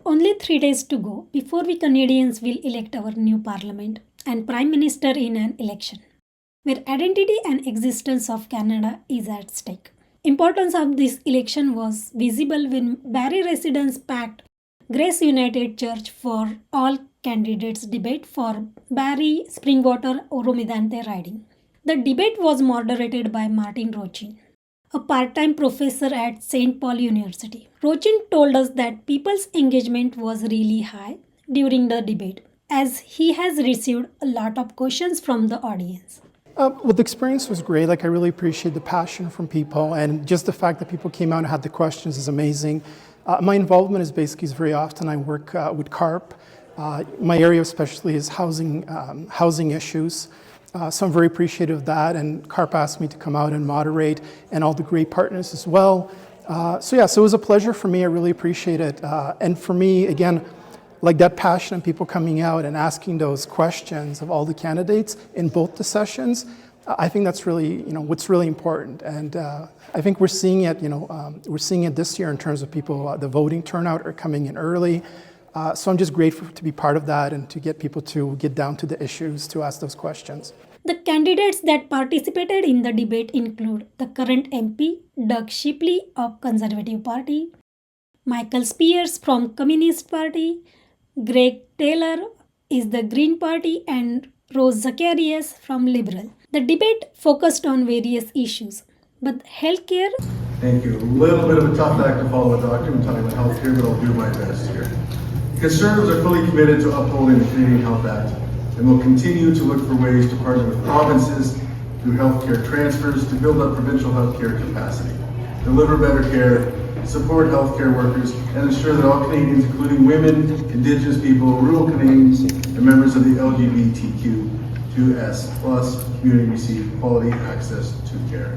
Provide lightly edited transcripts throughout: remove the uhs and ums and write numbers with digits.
Only 3 days to go before we Canadians will elect our new parliament and prime minister in an election, where identity and existence of Canada is at stake. Importance of this election was visible when Barrie residents packed Grace United Church for all candidates debate for Barrie Springwater Oro-Medonte riding. The debate was moderated by Martin Rochon, a part-time professor at St. Paul University. Rochon told us that people's engagement was really high during the debate, as he has received a lot of questions from the audience. Well, the experience was great. I really appreciate the passion from people, and just the fact that people came out and had the questions is amazing. My involvement is very often I work with CARP. My area especially is housing issues. So I'm very appreciative of that, and CARP asked me to come out and moderate, and all the great partners as well. So it was a pleasure for me. I really appreciate it. And for me, again, that passion of people coming out and asking those questions of all the candidates in both the sessions, I think that's really, what's really important. And I think we're seeing it, we're seeing it this year in terms of people, the voting turnout are coming in early. So I'm just grateful to be part of that and to get people to get down to the issues, to ask those questions. The candidates that participated in the debate include the current MP Doug Shipley of Conservative Party, Michael Speers from Communist Party, Greg Taylor is the Green Party, and Zacharias from Liberal. The debate focused on various issues, but healthcare. Thank you. A little bit of a tough act to follow, Doctor. I'm talking about healthcare, but I'll do my best here. Conservatives are fully committed to upholding the Canadian Health Act and will continue to look for ways to partner with provinces through healthcare transfers to build up provincial healthcare capacity, deliver better care, support healthcare workers, and ensure that all Canadians, including women, Indigenous people, rural Canadians, and members of the LGBTQ2S+ community receive quality access to care.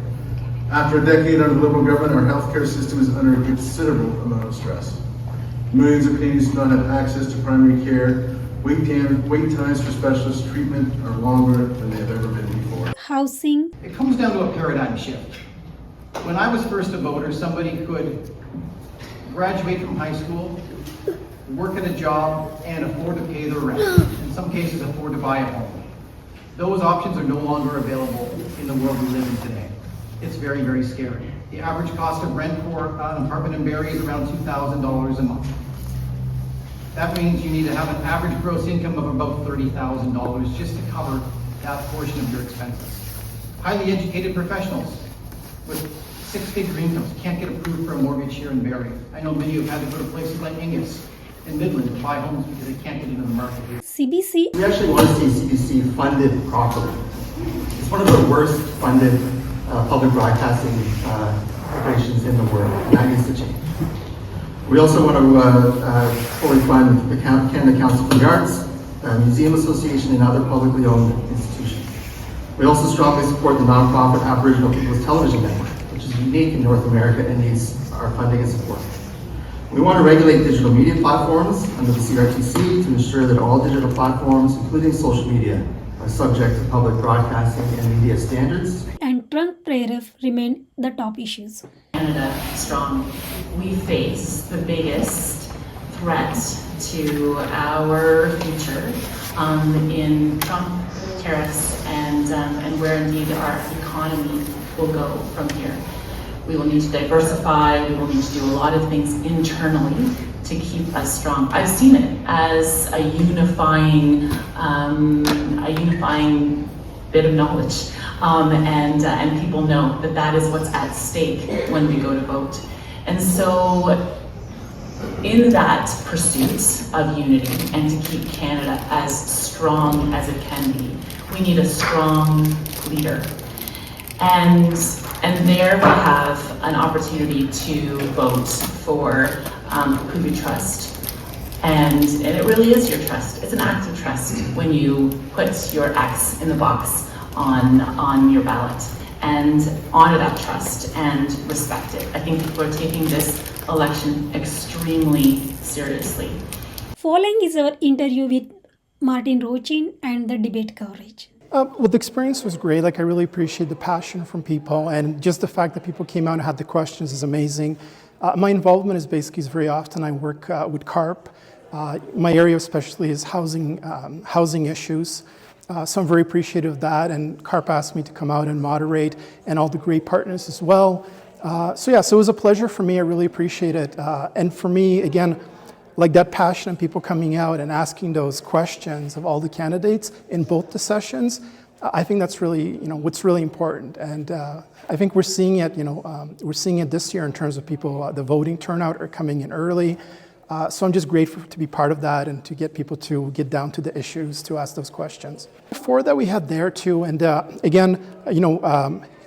After a decade under the Liberal government, our healthcare system is under a considerable amount of stress. Millions of Canadians do not have access to primary care. Wait times for specialist treatment are longer than they have ever been before. Housing. It comes down to a paradigm shift. When I was first a voter, somebody could graduate from high school, work at a job, and afford to pay their rent. In some cases, afford to buy a home. Those options are no longer available in the world we live in today. It's very, very scary. The average cost of rent for an apartment in Barrie is around $2,000 a month. That means you need to have an average gross income of about $30,000 just to cover that portion of your expenses. Highly educated professionals with six-figure incomes can't get approved for a mortgage here in Barrie. I know many have had to go to places like Angus and Midland to buy homes because they can't get into the market here. CBC. We actually want to see CBC funded properly. It's one of the worst funded public broadcasting operations in the world, and that needs to change. We also want to fully fund the Canada Council for the Arts, Museum Association, and other publicly owned institutions. We also strongly support the nonprofit Aboriginal People's Television Network, which is unique in North America and needs our funding and support. We want to regulate digital media platforms under the CRTC to ensure that all digital platforms, including social media, are subject to public broadcasting and media standards. And Trump tariff remain the top issues. Canada strong. We face the biggest threat to our future in Trump tariffs and where indeed our economy will go from here. We will need to diversify. We will need to do a lot of things internally to keep us strong. I've seen it as a unifying bit of knowledge, and people know that that is what's at stake when we go to vote. And so, in that pursuit of unity and to keep Canada as strong as it can be, we need a strong leader. And there we have an opportunity to vote for who we trust. And it really is your trust. It's an act of trust when you put your X in the box on your ballot and honor that trust and respect it. I think people are taking this election extremely seriously. Following is our interview with Martin Rochon and the debate coverage. Well, the experience was great. I really appreciate the passion from people, and just the fact that people came out and had the questions is amazing. My involvement is basically very often I work with CARP. My area especially is housing issues. So I'm very appreciative of that, and CARP asked me to come out and moderate, and all the great partners as well. So it was a pleasure for me. I really appreciate it. And for me, again, like that passion of people coming out and asking those questions of all the candidates in both the sessions, I think that's really, what's really important. And I think we're seeing it, we're seeing it this year in terms of people, the voting turnout are coming in early. So I'm just grateful to be part of that and to get people to get down to the issues, to ask those questions. Before that we had there too, and again,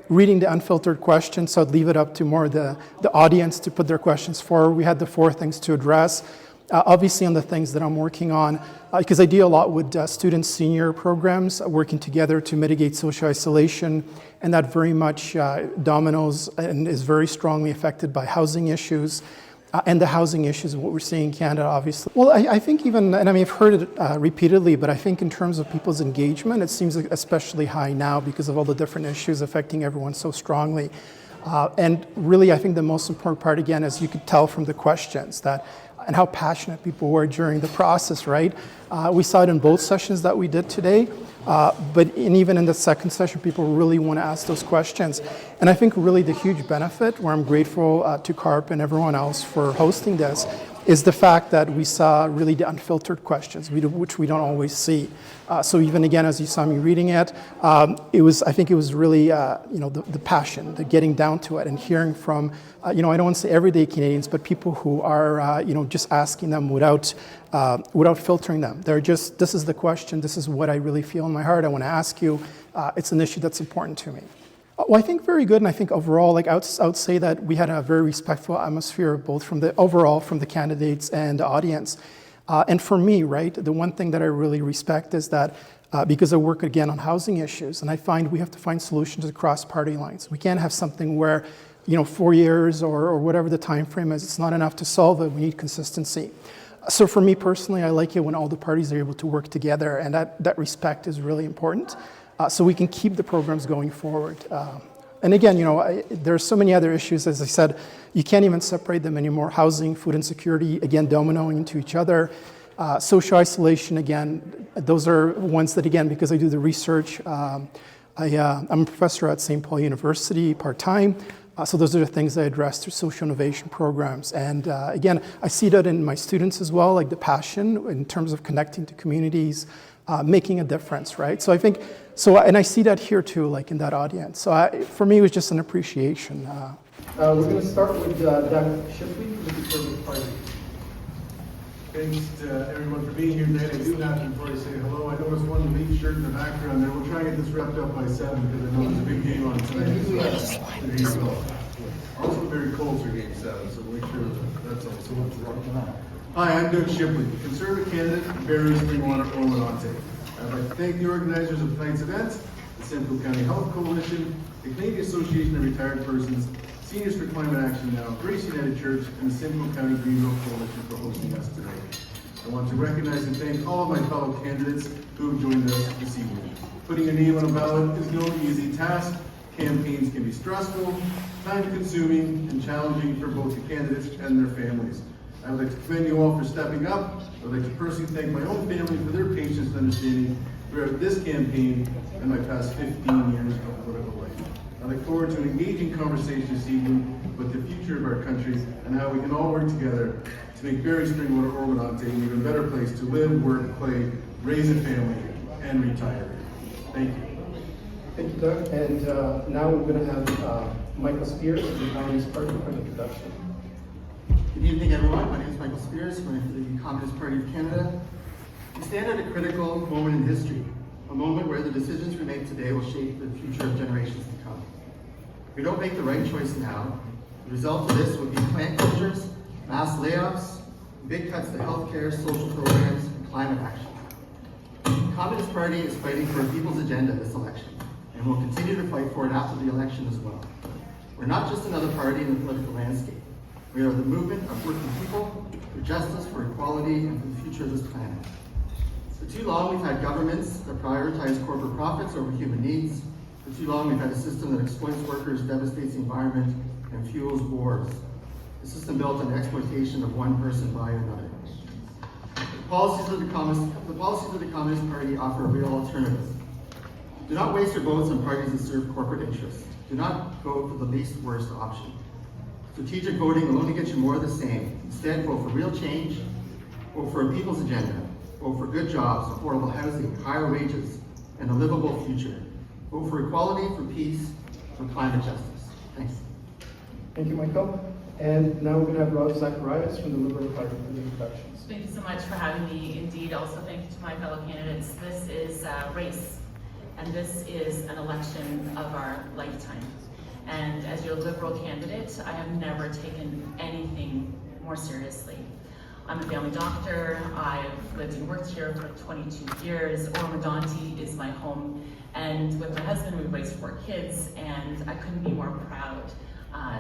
reading the unfiltered questions, so I'd leave it up to more the audience to put their questions forward. We had the 4 things to address. Obviously on the things that I'm working on, because I deal a lot with student senior programs, working together to mitigate social isolation, and that very much dominoes and is very strongly affected by housing issues. And the housing issues, what we're seeing in Canada, obviously. Well, I think even, and I mean, I've heard it repeatedly, but I think in terms of people's engagement, it seems especially high now because of all the different issues affecting everyone so strongly. And really, I think the most important part, again, as you could tell from the questions, and how passionate people were during the process, right? We saw it in both sessions that we did today, but even in the second session, people really want to ask those questions. And I think really the huge benefit, where I'm grateful to CARP and everyone else for hosting this, is the fact that we saw really the unfiltered questions, which we don't always see. So even again, as you saw me reading it, I think it was really, the passion, the getting down to it and hearing from, I don't want to say everyday Canadians, but people who are, just asking them without filtering them. They're just, this is the question, this is what I really feel in my heart, I want to ask you. It's an issue that's important to me. Well, I think very good, and I think overall, I would say that we had a very respectful atmosphere, both from the candidates and the audience. And for me, right, the one thing that I really respect is that because I work again on housing issues, and I find we have to find solutions across party lines. We can't have something where, 4 years or whatever the time frame is, it's not enough to solve it. We need consistency. So for me personally, I like it when all the parties are able to work together, and that respect is really important. So we can keep the programs going forward. And again, there's so many other issues, as I said, you can't even separate them anymore. Housing, food insecurity, again, dominoing into each other. Social isolation, again, those are ones that, again, because I do the research, I'm a professor at St. Paul University part-time. So those are the things I address through social innovation programs. And again, I see that in my students as well, like the passion in terms of connecting to communities, making a difference, right? So I think, and I see that here too, like in that audience. So for me, it was just an appreciation. We're going to start with Doug Shipley, with the Conservative Party. Thanks to everyone for being here tonight. I do have to, before I say hello, I noticed one lead shirt in the background there. We'll try and get this wrapped up by 7 because I know there's a big game on tonight. So, also a very cold for game 7, so make sure that's also what's wrong. Hi, I'm Doug Shipley, Conservative candidate in Barrie, Springwater, Oro-Medonte. I'd like to thank the organizers of tonight's event, the Simcoe County Health Coalition, the Canadian Association of Retired Persons, Seniors for Climate Action Now, Grace United Church, and the Simcoe County Greenville Coalition for hosting us today. I want to recognize and thank all of my fellow candidates who have joined us this evening. Putting a name on a ballot is no easy task. Campaigns can be stressful, time-consuming, and challenging for both the candidates and their families. I would like to commend you all for stepping up. I would like to personally thank my own family for their patience and understanding throughout this campaign and my past 15 years of political life. I look forward to an engaging conversation this evening with the future of our country and how we can all work together to make Barrie, Springwater, Oro-Medonte an even better place to live, work, play, raise a family, and retire. Thank you. Thank you, Doug. And now we're going to have Michael Speers of the Communist Party for an introduction. Good evening, everyone. My name is Michael Speers from the Communist Party of Canada. We stand at a critical moment in history, a moment where the decisions we make today will shape the future of generations to come. If we don't make the right choice now, the result of this would be plant closures, mass layoffs, big cuts to healthcare, social programs, and climate action. The Communist Party is fighting for a people's agenda this election, and will continue to fight for it after the election as well. We're not just another party in the political landscape. We are the movement of working people for justice, for equality, and for the future of this planet. For too long, we've had governments that prioritize corporate profits over human needs. For too long, we've had a system that exploits workers, devastates the environment, and fuels wars. a system built on exploitation of one person by another. The policies of the Communist Party offer a real alternative. Do not waste your votes on parties that serve corporate interests. Do not vote for the least worst option. Strategic voting will only get you more of the same. Instead, vote for real change, vote for a people's agenda, vote for good jobs, affordable housing, higher wages, and a livable future. Vote for equality, for peace, for climate justice. Thanks. Thank you, Michael. And now we're going to have Zacharias from the Liberal Party for the introductions. Thank you so much for having me. Indeed, also thank you to my fellow candidates. This is a race, and this is an election of our lifetime. And as your Liberal candidate, I have never taken anything more seriously. I'm a family doctor. I've lived and worked here for 22 years. Oro-Medonte is my home. And with my husband, we've raised 4 kids, and I couldn't be more proud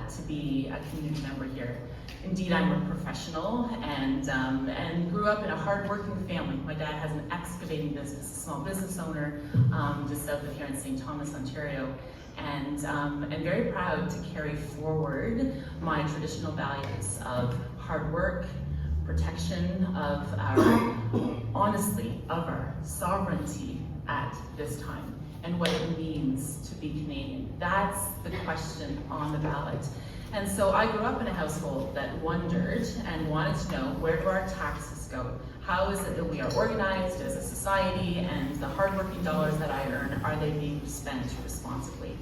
to be a community member here. Indeed, I'm a professional and grew up in a hard-working family. My dad has an excavating business, a small business owner just south of here in St. Thomas, Ontario. And very proud to carry forward my traditional values of hard work, protection of our, honestly, of our sovereignty at this time, and what it means to be Canadian. That's the question on the ballot. And so I grew up in a household that wondered and wanted to know, where do our taxes go? How is it that we are organized as a society, and the hardworking dollars that I earn, are they being spent responsibly?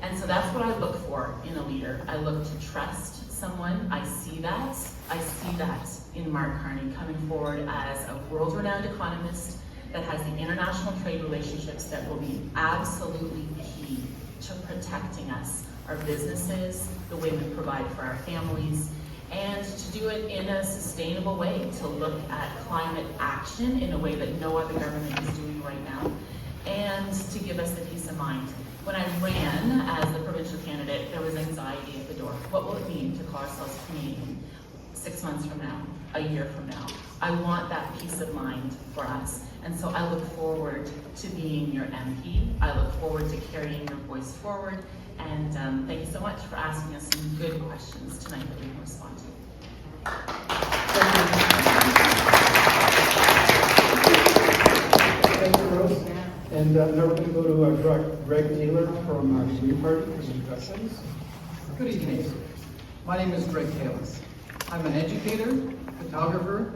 And so that's what I look for in a leader. I look to trust someone. I see that in Mark Carney coming forward as a world-renowned economist that has the international trade relationships that will be absolutely key to protecting us, our businesses, the way we provide for our families, and to do it in a sustainable way, to look at climate action in a way that no other government is doing right now, and to give us the peace of mind. When I ran as the provincial candidate, there was anxiety at the door. What will it mean to call ourselves Canadian 6 months from now, a year from now? I want that peace of mind for us. And so I look forward to being your MP. I look forward to carrying your voice forward. And thank you so much for asking us some good questions tonight that we can respond to. Thank you, Rose. And now we're going to go to Greg Taylor from the Green Party for some questions. Good evening. My name is Greg Taylor. I'm an educator, photographer,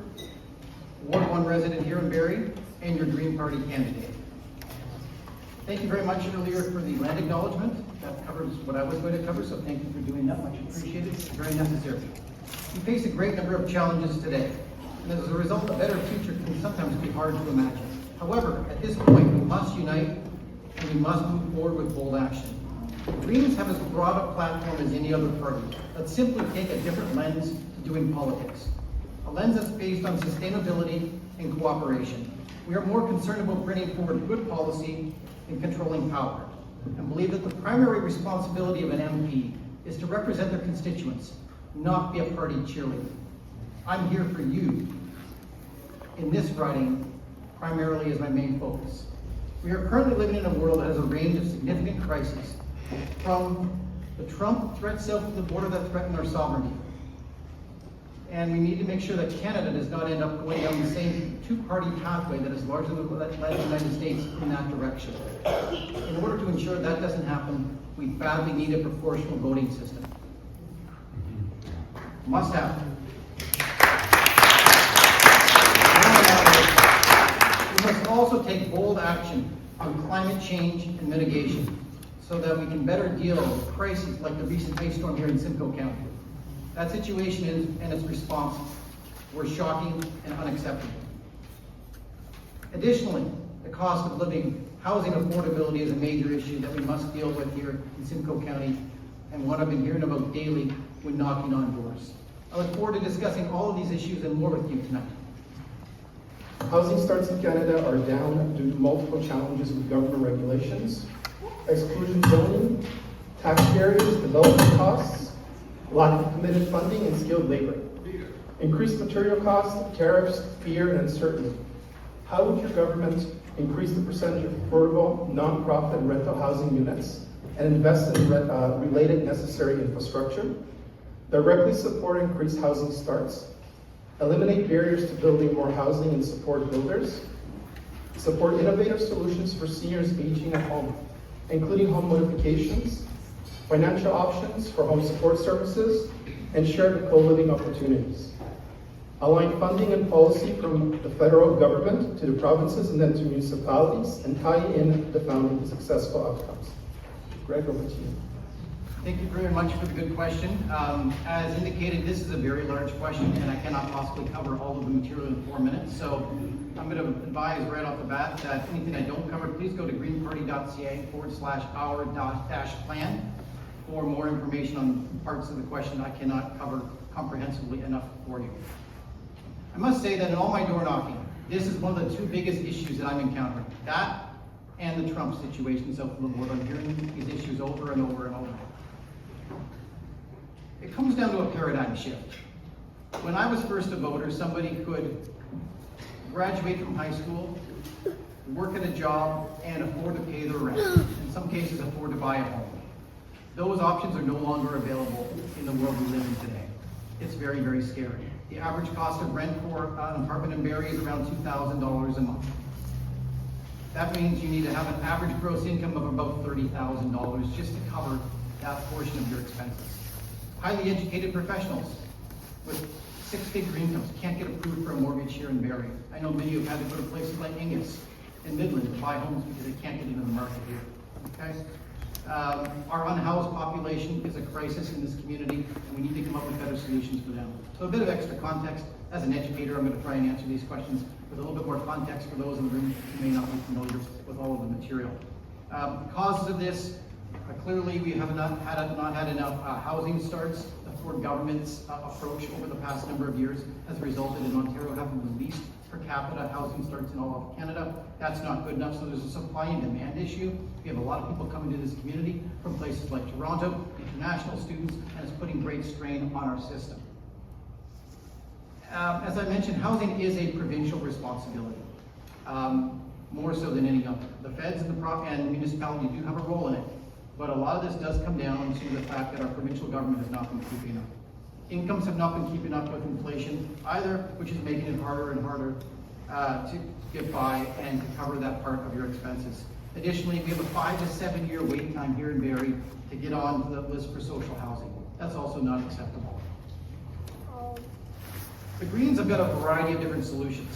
Ward 1 resident here in Barrie, and your Green Party candidate. Thank you very much earlier for the land acknowledgement. That covers what I was going to cover, so thank you for doing that. Much appreciated. It's very necessary. We face a great number of challenges today, and as a result, a better future can sometimes be hard to imagine. However, at this point, we must unite, and we must move forward with bold action. Greens have as broad a platform as any other party. Let's simply take a different lens to doing politics. A lens that's based on sustainability and cooperation. We are more concerned about bringing forward good policy and controlling power, and believe that the primary responsibility of an MP is to represent their constituents, not be a party cheerleader. I'm here for you in this riding primarily as my main focus. We are currently living in a world that has a range of significant crises, from the Trump threat south of the border that threaten our sovereignty. And we need to make sure that Canada does not end up going down the same two-party pathway that has largely led the United States in that direction. In order to ensure that doesn't happen, we badly need a proportional voting system. Must happen. We must also take bold action on climate change and mitigation so that we can better deal with crises like the recent ice storm here in Simcoe County. That situation and its response were shocking and unacceptable. Additionally, the cost of living, housing affordability is a major issue that we must deal with here in Simcoe County, and what I've been hearing about daily when knocking on doors. I look forward to discussing all of these issues and more with you tonight. Housing starts in Canada are down due to multiple challenges with government regulations, exclusion zoning, tax barriers, development costs, lack of committed funding, and skilled labor. Increased material costs, tariffs, fear, and uncertainty. How would your government increase the percentage of affordable, non-profit rental housing units and invest in related necessary infrastructure? directly support increased housing starts, eliminate barriers to building more housing and support builders, support innovative solutions for seniors aging at home, including home modifications, financial options for home support services, and shared co-living opportunities. Align funding and policy from the federal government to the provinces and then to municipalities, and tie in the found successful outcomes. Greg, over to you. Thank you very much for the good question. As indicated, this is a very large question and I cannot possibly cover all of the material in 4 minutes. So I'm going to advise right off the bat that anything I don't cover, please go to greenparty.ca/our-plan for more information on parts of the question I cannot cover comprehensively enough for you. I must say that in all my door knocking, this is one of the two biggest issues that I'm encountering. That and the Trump situation south of the border. I'm hearing these issues over and over and over. It comes down to a paradigm shift. When I was first a voter, somebody could graduate from high school, work at a job, and afford to pay their rent. In some cases, afford to buy a home. Those options are no longer available in the world we live in today. It's very, very scary. The average cost of rent for an apartment in Barrie is around $2,000 a month. That means you need to have an average gross income of about $30,000 just to cover that portion of your expenses. Highly educated professionals with six-figure incomes can't get approved for a mortgage here in Barrie. I know many have had to go to places like Angus and Midland to buy homes because they can't get into the market here. Okay? Our unhoused population is a crisis in this community, and we need to come up with better solutions for them. So a bit of extra context. As an educator, I'm going to try and answer these questions with a little bit more context for those in the room who may not be familiar with all of the material. Causes of this, clearly we have not had enough housing starts. The Ford government's approach over the past number of years has resulted in Ontario having the least per capita housing starts in all of Canada. That's not good enough, so there's a supply and demand issue. We have a lot of people coming to this community from places like Toronto, international students, and it's putting great strain on our system. As I mentioned, housing is a provincial responsibility, more so than any other. The feds and the municipality do have a role in it, but a lot of this does come down to the fact that our provincial government has not been keeping up. Incomes have not been keeping up with inflation either, which is making it harder and harder to get by and to cover that part of your expenses. Additionally, we have a 5 to 7 year wait time here in Barrie to get on the list for social housing. That's also not acceptable. The Greens have got a variety of different solutions.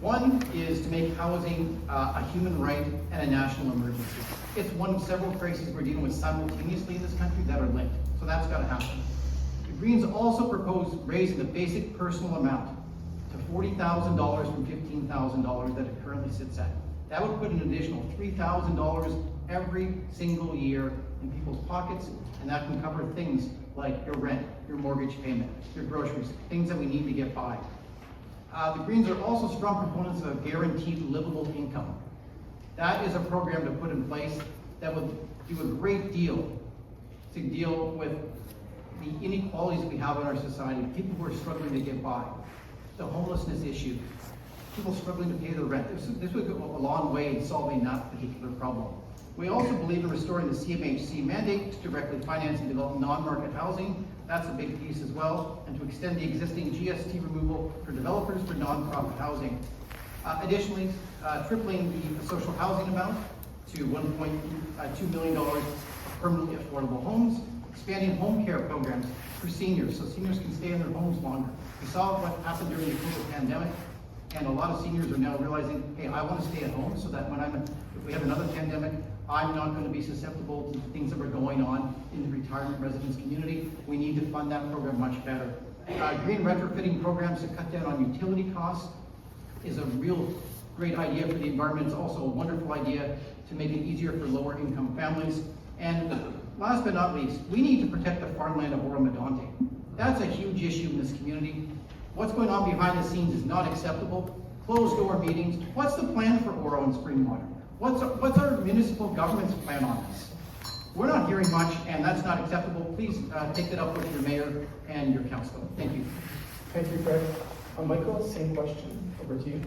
One is to make housing a human right and a national emergency. It's one of several crises we're dealing with simultaneously in this country that are linked, so that's got to happen. The Greens also propose raising the basic personal amount to $40,000 from $15,000 that it currently sits at. That would put an additional $3,000 every single year in people's pockets, and that can cover things like your rent, your mortgage payment, your groceries, things that we need to get by. The Greens are also strong proponents of a guaranteed livable income. That is a program to put in place that would do a great deal to deal with the inequalities we have in our society, people who are struggling to get by, the homelessness issue, people struggling to pay their rent. This would go a long way in solving that particular problem. We also believe in restoring the CMHC mandate to directly finance and develop non-market housing. That's a big piece as well, and to extend the existing GST removal for developers for non-profit housing. Additionally, tripling the social housing amount to $1.2 million of permanently affordable homes, expanding home care programs for seniors so seniors can stay in their homes longer. We saw what happened during the COVID pandemic, and a lot of seniors are now realizing, hey, I want to stay at home so that when if we have another pandemic, I'm not going to be susceptible to things that are going on in the retirement residence community. We need to fund that program much better. Green retrofitting programs to cut down on utility costs is a real great idea for the environment. It's also a wonderful idea to make it easier for lower income families. And last but not least, we need to protect the farmland of Oro-Medonte. That's a huge issue in this community. What's going on behind the scenes is not acceptable. Closed door meetings. What's the plan for Oro and Springwater? What's our municipal government's plan on this? We're not hearing much, and that's not acceptable. Please take that up with your mayor and your council. Thank you. Thank you, Fred. Michael, same question. Over to you.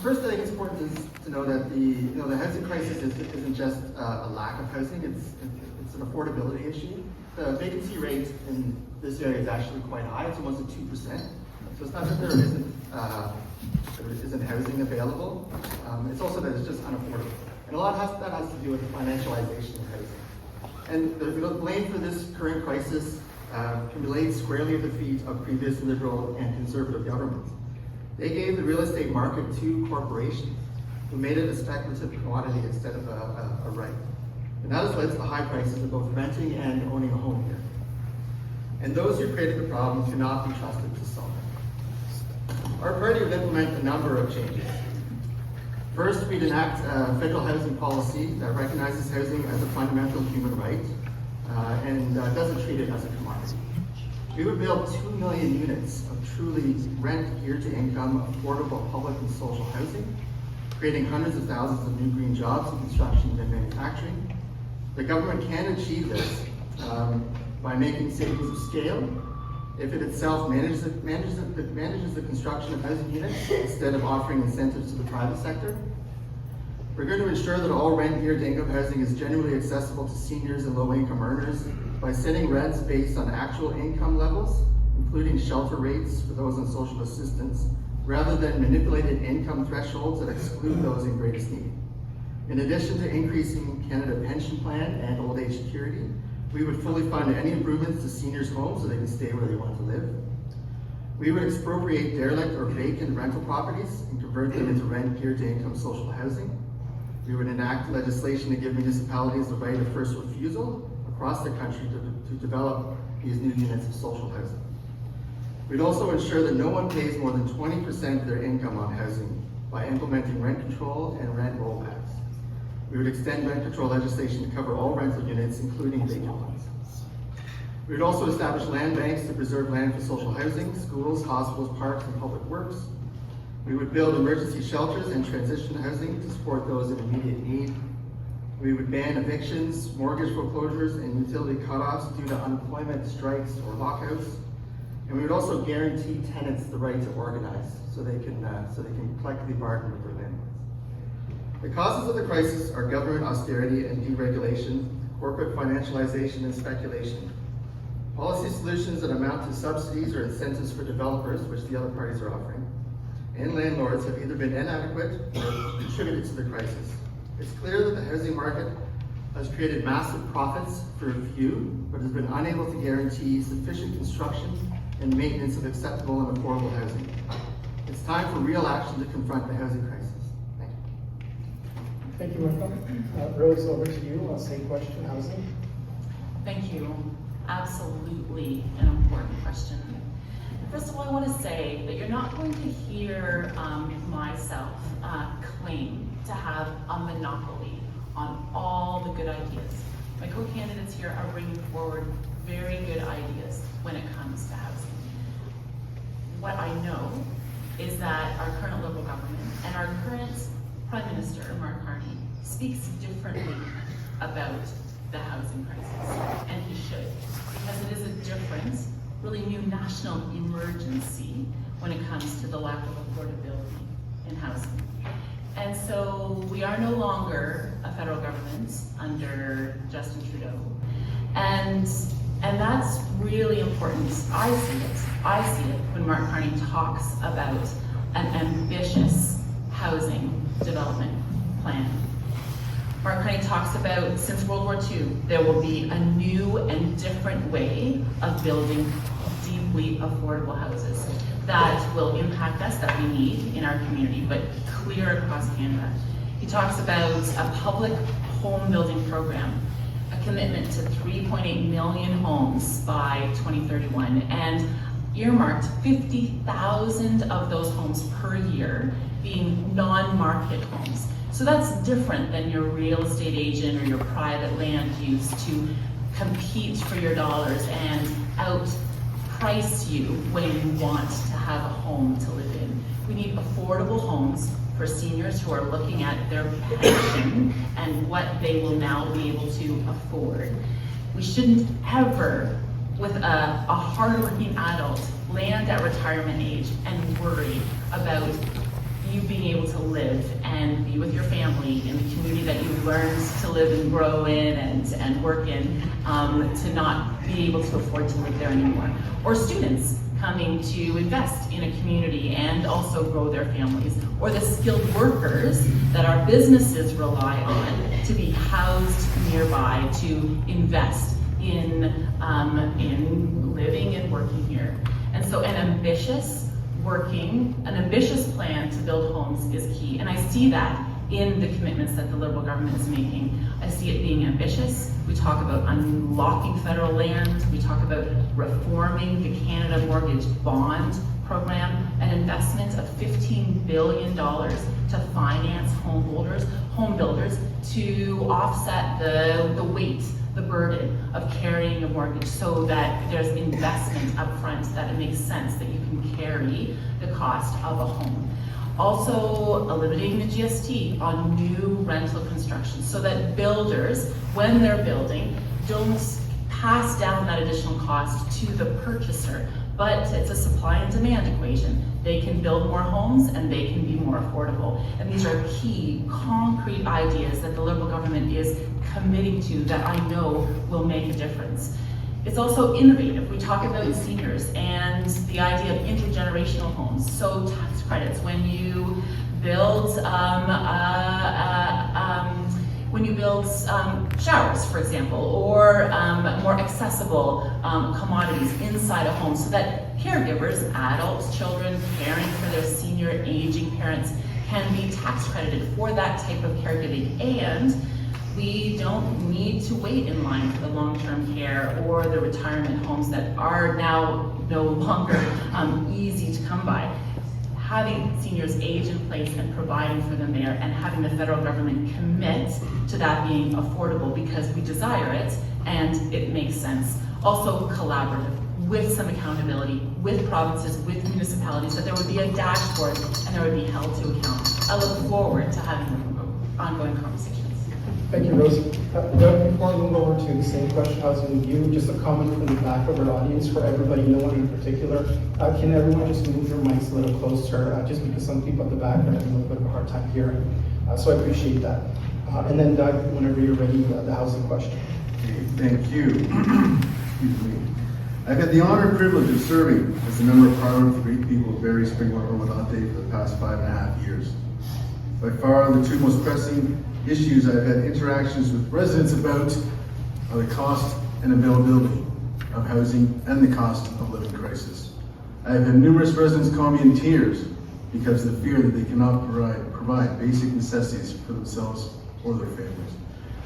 First, I think it's important to know that the housing crisis isn't just a lack of housing; it's an affordability issue. the vacancy rate in this area is actually quite high. It's almost at 2%. So it's not that there isn't housing available. It's also that it's just unaffordable. And a lot of that has to do with the financialization of housing. And the blame for this current crisis can be laid squarely at the feet of previous Liberal and Conservative governments. They gave the real estate market to corporations who made it a speculative commodity instead of a right. And that has led to the high prices of both renting and owning a home here. And those who created the problem cannot be trusted to solve it. Our party would implement a number of changes. First, we'd enact a federal housing policy that recognizes housing as a fundamental human right and doesn't treat it as a commodity. We would build 2 million units of truly rent-geared-to-income, affordable public and social housing, creating hundreds of thousands of new green jobs in construction and manufacturing. The government can achieve this by making savings of scale if it itself manages the construction of housing units instead of offering incentives to the private sector. We're going to ensure that all rent-geared income housing is genuinely accessible to seniors and low-income earners by setting rents based on actual income levels, including shelter rates for those on social assistance, rather than manipulated income thresholds that exclude those in greatest need. In addition to increasing Canada Pension Plan and old age security, we would fully fund any improvements to seniors' homes so they can stay where they want to live. We would expropriate derelict or vacant rental properties and convert them into rent-geared-to-income social housing. We would enact legislation to give municipalities the right of first refusal across the country to develop these new units of social housing. We'd also ensure that no one pays more than 20% of their income on housing by implementing rent control and rent rollbacks. We would extend rent control legislation to cover all rental units, including vacant ones. We would also establish land banks to preserve land for social housing, schools, hospitals, parks, and public works. We would build emergency shelters and transition housing to support those in immediate need. We would ban evictions, mortgage foreclosures, and utility cutoffs due to unemployment, strikes, or lockouts. And we would also guarantee tenants the right to organize so they can collectively bargain with their landlords. The causes of the crisis are government austerity and deregulation, corporate financialization and speculation, policy solutions that amount to subsidies or incentives for developers, which the other parties are offering, and landlords have either been inadequate or contributed to the crisis. It's clear that the housing market has created massive profits for a few, but has been unable to guarantee sufficient construction and maintenance of acceptable and affordable housing. It's time for real action to confront the housing crisis. Thank you, Michael. Rose, over to you. Same question, housing. Thank you. Absolutely an important question. First of all, I want to say that you're not going to hear myself claim to have a monopoly on all the good ideas. My co-candidates here are bringing forward very good ideas when it comes to housing. What I know is that our current Liberal government and our current Prime Minister, Mark Carney, speaks differently about the housing crisis, and he should, because it is a different, really new national emergency when it comes to the lack of affordability in housing. And so we are no longer a federal government under Justin Trudeau. And that's really important. I see it when Mark Carney talks about an ambitious housing development plan. Mark Carney talks about, since World War II, there will be a new and different way of building deeply affordable houses that will impact us, that we need in our community, but clear across Canada. He talks about a public home building program, a commitment to 3.8 million homes by 2031, and earmarked 50,000 of those homes per year being non-market homes. So that's different than your real estate agent or your private land use to compete for your dollars and outprice you when you want to have a home to live in. We need affordable homes for seniors who are looking at their pension and what they will now be able to afford. We shouldn't ever, with a hardworking adult, land at retirement age and worry about you being able to live and be with your family in the community that you learned to live and grow in and work in, to not be able to afford to live there anymore. Or students coming to invest in a community and also grow their families. Or the skilled workers that our businesses rely on to be housed nearby to invest in living and working here. And so an ambitious plan to build homes is key. And I see that in the commitments that the Liberal government is making. I see it being ambitious. We talk about unlocking federal land. We talk about reforming the Canada Mortgage Bond Program, an investment of $15 billion to finance home builders to offset the weight, the burden of carrying a mortgage, so that there's investment up front, that it makes sense that you can carry the cost of a home. Also, eliminating the GST on new rental construction, so that builders, when they're building, don't pass down that additional cost to the purchaser, but it's a supply and demand equation. They can build more homes and they can be more affordable. And these are key, concrete ideas that the Liberal government is committing to that I know will make a difference. It's also innovative. We talk about seniors and the idea of intergenerational homes. So tax credits when you build showers, for example, or more accessible commodities inside a home, so that caregivers, adults, children, caring for their senior aging parents can be tax credited for that type of caregiving. And we don't need to wait in line for the long-term care or the retirement homes that are now no longer easy to come by. Having seniors age in place and providing for them there, and having the federal government commit to that being affordable because we desire it and it makes sense. Also collaborative, with some accountability, with provinces, with municipalities, that there would be a dashboard and there would be held to account. I look forward to having ongoing conversations. Thank you, Rosie. Doug, before I move over to the same question housing with you, just a comment from the back of our audience for everybody, no one in particular. Can everyone just move your mics a little closer, just because some people at the back are having a little bit of a hard time hearing. So I appreciate that. And then Doug, whenever you're ready, the housing question. Okay, thank you. Excuse me. I've had the honor and privilege of serving as the member of Parliament for the great people of Barrie, Springwater, Oro-Medonte for the past 5.5 years. By far, the two most pressing issues I've had interactions with residents about are the cost and availability of housing and the cost of living crisis. I have had numerous residents call me in tears because of the fear that they cannot provide basic necessities for themselves or their families.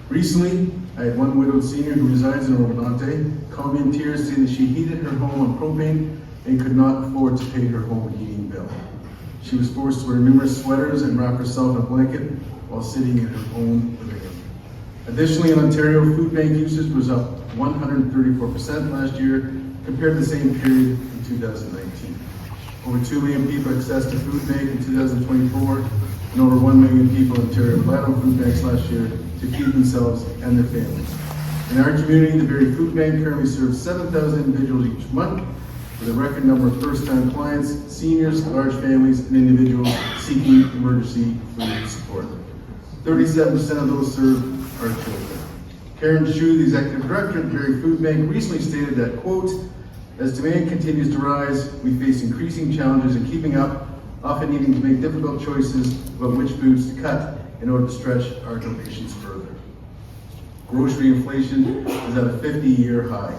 Recently, I had one widowed senior who resides in Oro-Medonte call me in tears saying that she heated her home on propane and could not afford to pay her home heating bill. She was forced to wear numerous sweaters and wrap herself in a blanket while sitting in her own living room. Additionally, in Ontario, food bank usage was up 134% last year compared to the same period in 2019. Over 2 million people accessed a food bank in 2024, and over 1 million people in Ontario relied on food banks last year to feed themselves and their families. In our community, the Barrie Food Bank currently serves 7,000 individuals each month, with a record number of first-time clients, seniors, large families, and individuals seeking emergency food support. 37% of those served are children. Karen Shu, the executive director of the Barrie Food Bank, recently stated that, quote, "As demand continues to rise, we face increasing challenges in keeping up, often needing to make difficult choices about which foods to cut in order to stretch our donations further." Grocery inflation is at a 50-year high,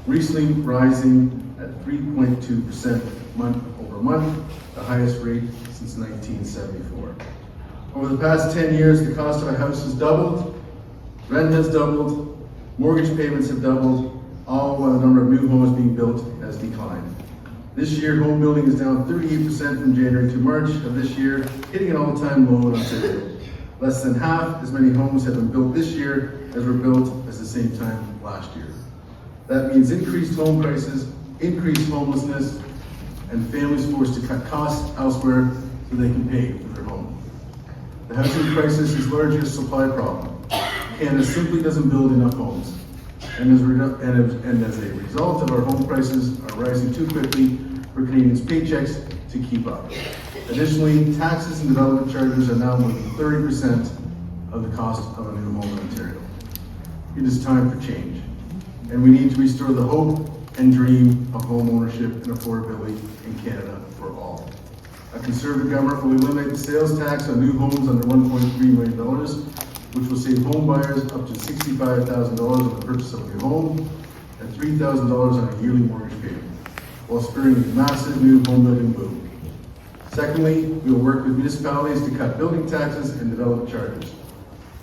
recently rising at 3.2% month over month, the highest rate since 1974. Over the past 10 years, the cost of a house has doubled, rent has doubled, mortgage payments have doubled, all while the number of new homes being built has declined. This year, home building is down 38% from January to March of this year, hitting an all-time low in Ontario. Less than half as many homes have been built this year as were built at the same time last year. That means increased home prices, increased homelessness, and families forced to cut costs elsewhere so they can pay for their home. The housing crisis is largely a supply problem. Canada simply doesn't build enough homes. And as a result of our home prices are rising too quickly for Canadians' paychecks to keep up. Additionally, taxes and development charges are now more than 30% of the cost of a new home in Ontario. It is time for change, and we need to restore the hope and dream of home ownership and affordability in Canada for all. A Conservative government will eliminate the sales tax on new homes under $1.3 million, which will save home buyers up to $65,000 on the purchase of a new home and $3,000 on a yearly mortgage payment, while spurring a massive new home building boom. Secondly, we will work with municipalities to cut building taxes and development charges.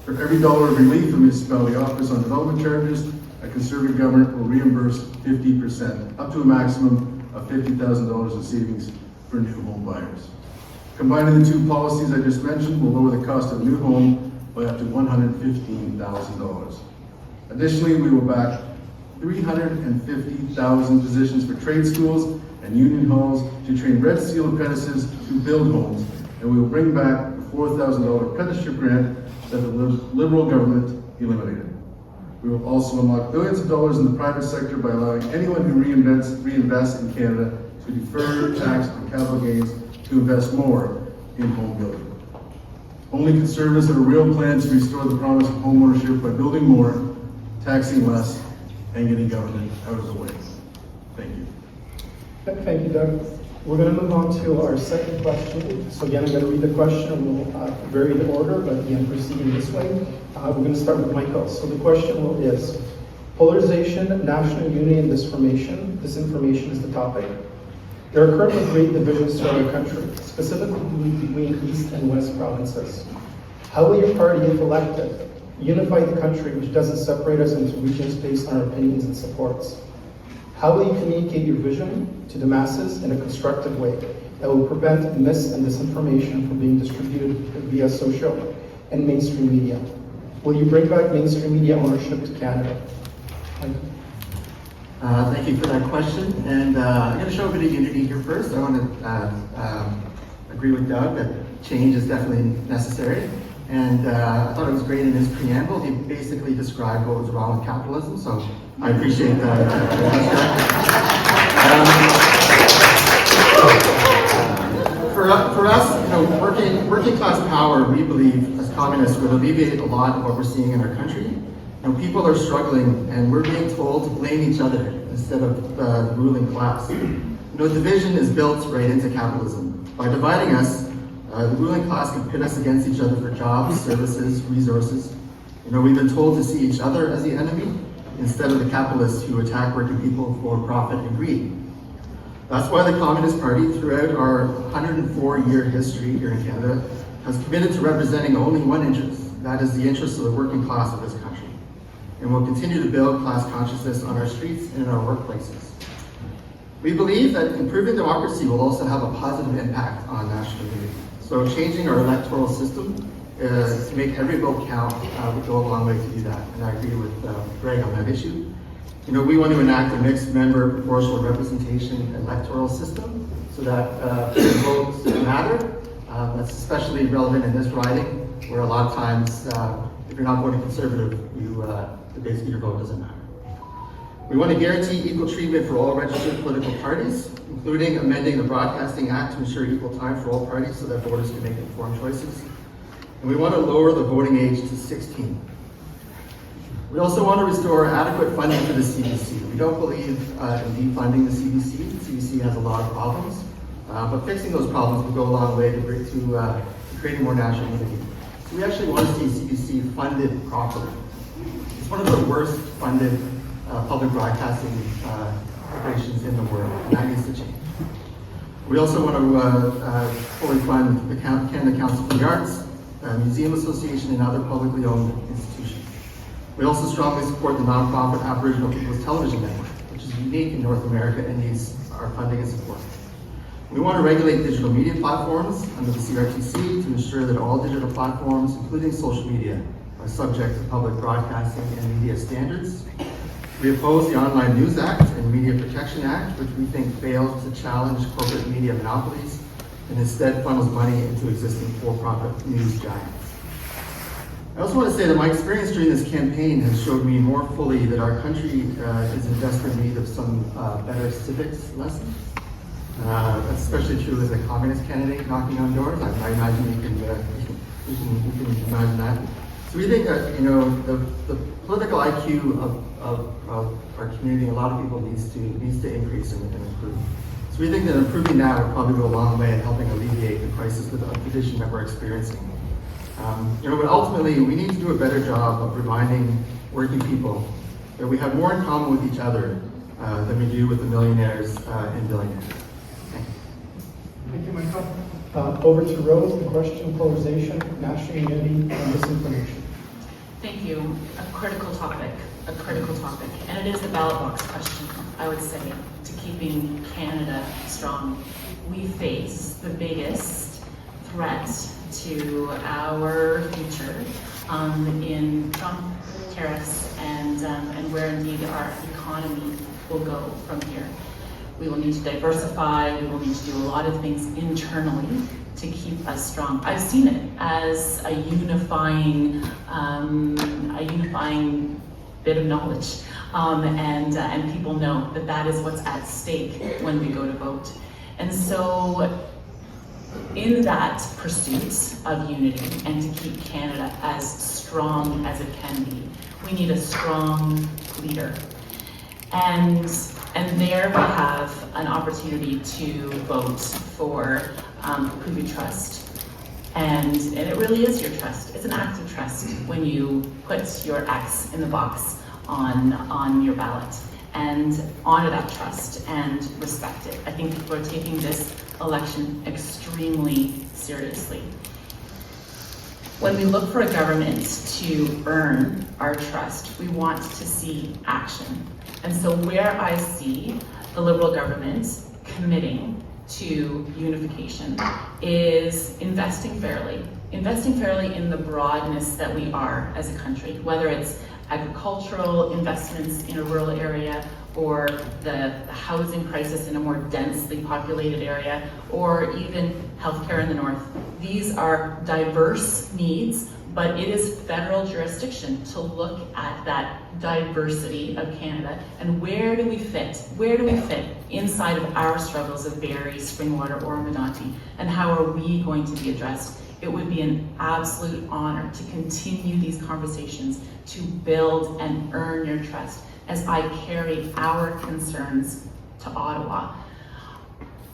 For every dollar of relief a municipality offers on development charges, a Conservative government will reimburse 50%, up to a maximum of $50,000 in savings for new home buyers. Combining the two policies I just mentioned will lower the cost of a new home by up to $115,000. Additionally, we will back 350,000 positions for trade schools and union halls to train Red Seal apprentices to build homes, and we will bring back the $4,000 apprenticeship grant that the Liberal government eliminated. We will also unlock billions of dollars in the private sector by allowing anyone who reinvests in Canada to defer tax on capital gains to invest more in home building. Only Conservatives have a real plan to restore the promise of home ownership by building more, taxing less, and getting government out of the way. Thank you. Thank you, Doug. We're going to move on to our second question. So again, I'm going to read the question and we'll vary the order, but again, proceeding this way. We're going to start with Michael. So the question is, polarization, national unity, and disinformation. Disinformation is the topic. There are currently great divisions throughout our country, specifically between East and West provinces. How will your party, if elected, unify the country which doesn't separate us into regions based on our opinions and supports? How will you communicate your vision to the masses in a constructive way that will prevent mis- and disinformation from being distributed via social and mainstream media? Will you bring back mainstream media ownership to Canada? Thank you for that question. And I'm going to show a bit of unity here first. I want to agree with Doug that change is definitely necessary. And I thought it was great in his preamble. He basically described what was wrong with capitalism. So I appreciate that. For us, you know, working class power, we believe as communists would alleviate a lot of what we're seeing in our country. You know, people are struggling, and we're being told to blame each other instead of the ruling class. You know, division is built right into capitalism. By dividing us, the ruling class can pit us against each other for jobs, services, resources. You know, we've been told to see each other as the enemy instead of the capitalists who attack working people for profit and greed. That's why the Communist Party, throughout our 104-year history here in Canada, has committed to representing only one interest, that is the interest of the working class of this country. And we'll continue to build class consciousness on our streets and in our workplaces. We believe that improving democracy will also have a positive impact on national unity. So changing our electoral system to make every vote count would go a long way to do that. And I agree with Greg on that issue. You know, we want to enact a mixed member proportional representation electoral system so that votes matter. That's especially relevant in this riding, where a lot of times, if you're not voting Conservative, basically your vote doesn't matter. We want to guarantee equal treatment for all registered political parties, including amending the Broadcasting Act to ensure equal time for all parties so that voters can make informed choices. And we want to lower the voting age to 16. We also want to restore adequate funding for the CBC. We don't believe in defunding the CBC. The CBC has a lot of problems, but fixing those problems will go a long way to creating more national unity. So we actually want to see CBC funded properly. It's one of the worst funded public broadcasting operations in the world, and that needs to change. We also want to fully fund the Canada Council for the Arts, Museum Association, and other publicly owned institutions. We also strongly support the nonprofit Aboriginal People's Television Network, which is unique in North America and needs our funding and support. We want to regulate digital media platforms under the CRTC to ensure that all digital platforms, including social media, are subject to public broadcasting and media standards. We oppose the Online News Act and Media Protection Act, which we think fails to challenge corporate media monopolies and instead funnels money into existing for-profit news giants. I also want to say that my experience during this campaign has showed me more fully that our country is in desperate need of some better civics lessons. That's especially true as a communist candidate knocking on doors. I imagine you can imagine that. So we think that, you know, the political IQ of our community, a lot of people needs to increase and improve. So we think that improving that would probably go a long way in helping alleviate the crisis of division that we're experiencing. You know, but ultimately we need to do a better job of reminding working people that we have more in common with each other than we do with the millionaires and billionaires. Thank you, Michael. Over to Rose, the question, polarization, national unity, and disinformation. Thank you. A critical topic, and it is the ballot box question, I would say, to keeping Canada strong. We face the biggest threat to our future in Trump, tariffs, and where indeed our economy will go from here. We will need to diversify, we will need to do a lot of things internally to keep us strong. I've seen it as a unifying bit of knowledge, and people know that that is what's at stake when we go to vote. And so in that pursuit of unity and to keep Canada as strong as it can be, we need a strong leader. And there we have an opportunity to vote for who we trust. And it really is your trust. It's an act of trust when you put your X in the box on your ballot and honor that trust and respect it. I think people are taking this election extremely seriously. When we look for a government to earn our trust, we want to see action. And so where I see the Liberal government committing to unification is investing fairly in the broadness that we are as a country, whether it's agricultural investments in a rural area or the housing crisis in a more densely populated area, or even healthcare in the north. These are diverse needs, but it is federal jurisdiction to look at that diversity of Canada and where do we fit inside of our struggles of Barrie, Springwater, Oro-Medonte, and how are we going to be addressed? It would be an absolute honor to continue these conversations, to build and earn your trust as I carry our concerns to Ottawa.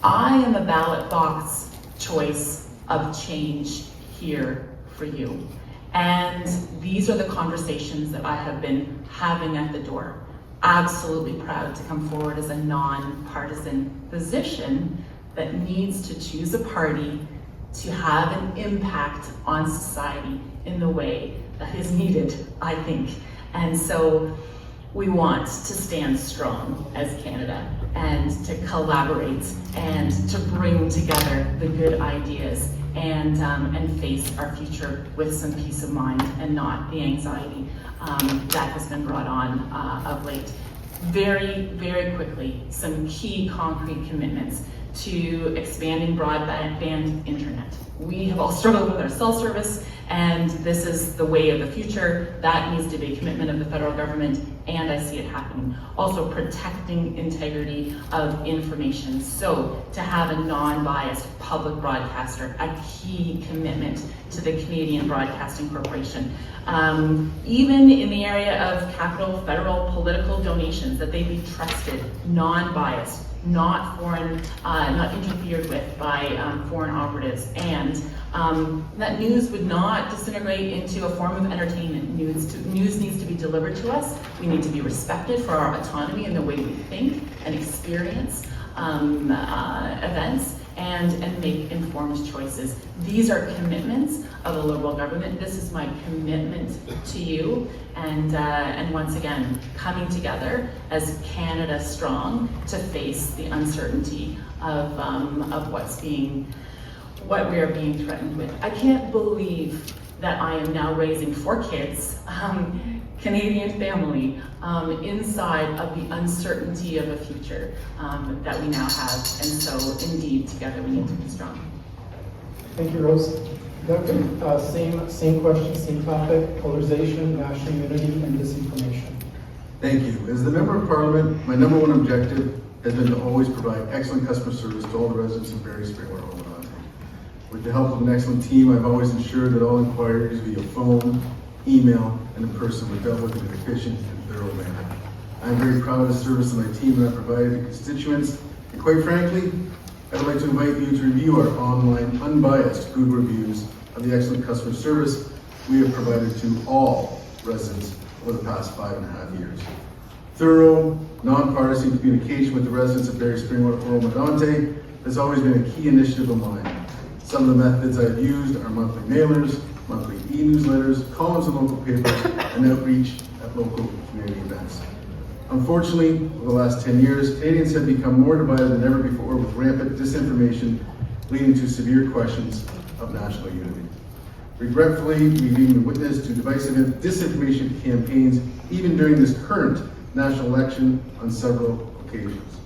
I am a ballot box choice of change here for you. And these are the conversations that I have been having at the door. Absolutely proud to come forward as a non-partisan position that needs to choose a party to have an impact on society in the way that is needed, I think. And so we want to stand strong as Canada and to collaborate and to bring together the good ideas and face our future with some peace of mind and not the anxiety that has been brought on of late. Very, very quickly, some key concrete commitments to expanding broadband internet. We have all struggled with our cell service, and this is the way of the future. That needs to be a commitment of the federal government, and I see it happening. Also protecting integrity of information. So to have a non-biased public broadcaster, a key commitment to the Canadian Broadcasting Corporation. Even in the area of capital federal political donations, that they be trusted, non-biased, not foreign, not interfered with by foreign operatives, and that news would not disintegrate into a form of entertainment. News needs to be delivered to us. We need to be respected for our autonomy in the way we think and experience events and make informed choices. These are commitments of the Liberal government. This is my commitment to you, and once again, coming together as Canada strong to face the uncertainty of what we are being threatened with. I can't believe that I am now raising 4 kids, Canadian family, inside of the uncertainty of a future that we now have. And so indeed, together we need to be strong. Thank you, Rose. Doug, same question, same topic, polarization, national unity, and disinformation. Thank you. As the Member of Parliament, my number one objective has been to always provide excellent customer service to all the residents of Barrie, Springwater, Oro-Medonte. With the help of an excellent team, I've always ensured that all inquiries via phone, email, and in person were dealt with in an efficient and thorough manner. I'm very proud of the service that my team and I provided to constituents, and quite frankly, I'd like to invite you to review our online, unbiased Google reviews of the excellent customer service we have provided to all residents over the past 5.5 years. Thorough, nonpartisan communication with the residents of Barrie, Springwater, Oro-Medonte has always been a key initiative of mine. Some of the methods I've used are monthly mailers, monthly e-newsletters, columns in local papers, and outreach at local community events. Unfortunately, over the last 10 years, Canadians have become more divided than ever before with rampant disinformation leading to severe questions of national unity. Regretfully, we've even witnessed to divisive disinformation campaigns even during this current national election on several occasions.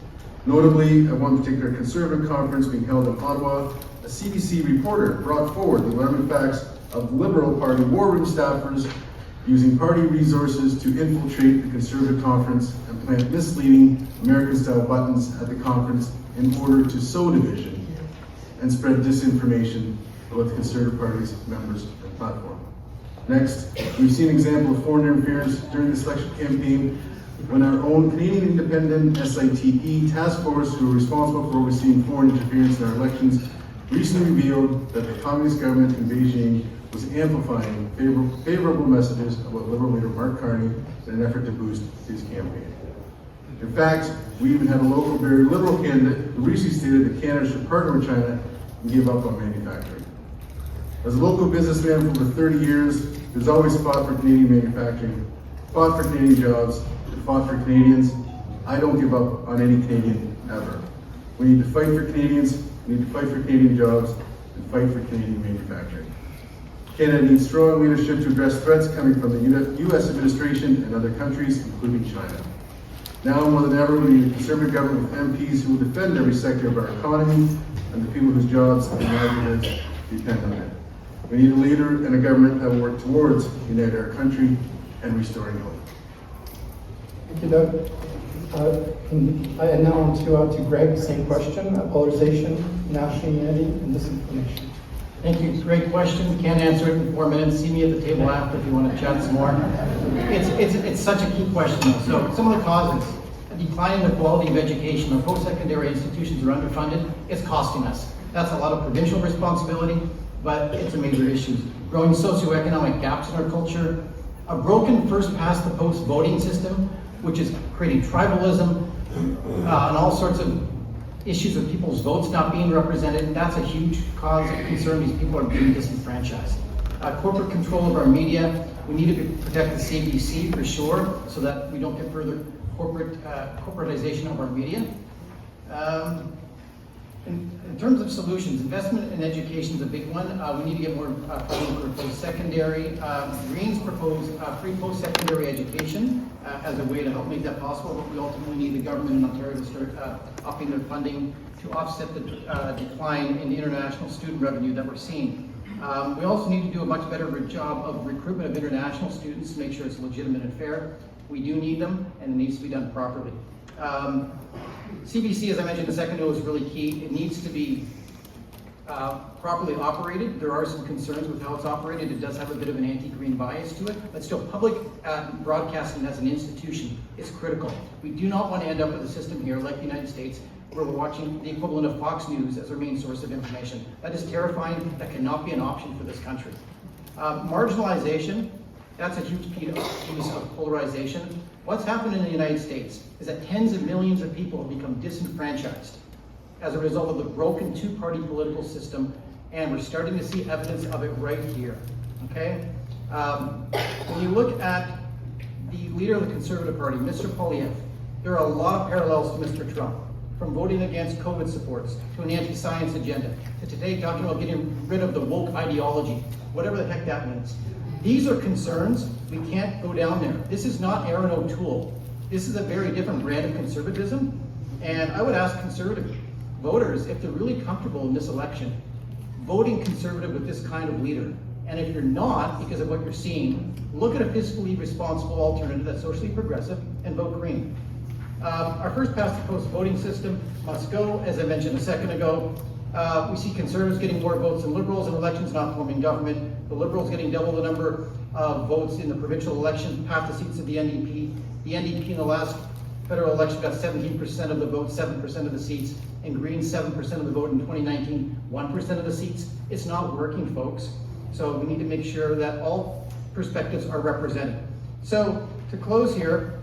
Notably, at one particular Conservative conference being held in Ottawa, a CBC reporter brought forward the alarming facts of Liberal Party war room staffers using party resources to infiltrate the Conservative conference and plant misleading American-style buttons at the conference in order to sow division and spread disinformation about the Conservative Party's members and platform. Next, we've seen an example of foreign interference during this election campaign when our own Canadian Independent SITE task force, who are responsible for overseeing foreign interference in our elections, recently revealed that the communist government in Beijing was amplifying favorable messages about Liberal leader Mark Carney in an effort to boost his campaign. In fact, we even had a local very Liberal candidate who recently stated that Canada should partner with China and give up on manufacturing. As a local businessman for over 30 years, who's always fought for Canadian manufacturing, fought for Canadian jobs, and fought for Canadians, I don't give up on any Canadian ever. We need to fight for Canadians, we need to fight for Canadian jobs, and fight for Canadian manufacturing. Canada needs strong leadership to address threats coming from the U.S. administration and other countries, including China. Now more than ever, we need a Conservative government with MPs who will defend every sector of our economy and the people whose jobs and livelihoods depend on it. We need a leader and a government that will work towards uniting our country and restoring hope. Thank you, Doug. And now on to Greg, same question, polarization, national unity, and disinformation. Thank you. Great question. Can't answer it in 4 minutes. See me at the table after if you want to chat some more. It's such a key question. So some of the causes: a decline in the quality of education. Our post-secondary institutions are underfunded. It's costing us. That's a lot of provincial responsibility, but it's a major issue. Growing socioeconomic gaps in our culture. A broken first-past-the-post voting system, which is creating tribalism and all sorts of issues of people's votes not being represented. That's a huge cause of concern. These people are being disenfranchised. Corporate control of our media. We need to protect the CBC for sure, so that we don't get further corporatization of our media. In terms of solutions, investment in education is a big one. We need to get more funding for post-secondary. Greens propose free post-secondary education as a way to help make that possible, but we ultimately need the government in Ontario to start upping their funding to offset the decline in the international student revenue that we're seeing. We also need to do a much better job of recruitment of international students to make sure it's legitimate and fair. We do need them, and it needs to be done properly. CBC, as I mentioned a second ago, is really key. It needs to be properly operated. There are some concerns with how it's operated. It does have a bit of an anti-green bias to it, but still, public broadcasting as an institution is critical. We do not want to end up with a system here like the United States where we're watching the equivalent of Fox News as our main source of information. That is terrifying. That cannot be an option for this country. Marginalization, that's a huge piece of polarization. What's happened in the United States is that tens of millions of people have become disenfranchised as a result of the broken two-party political system, and we're starting to see evidence of it right here, okay? When you look at the leader of the Conservative Party, Mr. Poilievre, there are a lot of parallels to Mr. Trump, from voting against COVID supports, to an anti-science agenda, to today talking about getting rid of the woke ideology, whatever the heck that means. These are concerns. We can't go down there. This is not Aaron O'Toole. This is a very different brand of conservatism. And I would ask Conservative voters, if they're really comfortable in this election, voting Conservative with this kind of leader. And if you're not, because of what you're seeing, look at a fiscally responsible alternative that's socially progressive and vote Green. Our first past the post voting system must go, as I mentioned a second ago. We see Conservatives getting more votes than Liberals in elections, not forming government. The Liberals getting double the number of votes in the provincial election, half the seats of the NDP. The NDP in the last federal election got 17% of the vote, 7% of the seats, and Greens 7% of the vote in 2019, 1% of the seats. It's not working, folks. So we need to make sure that all perspectives are represented. So to close here,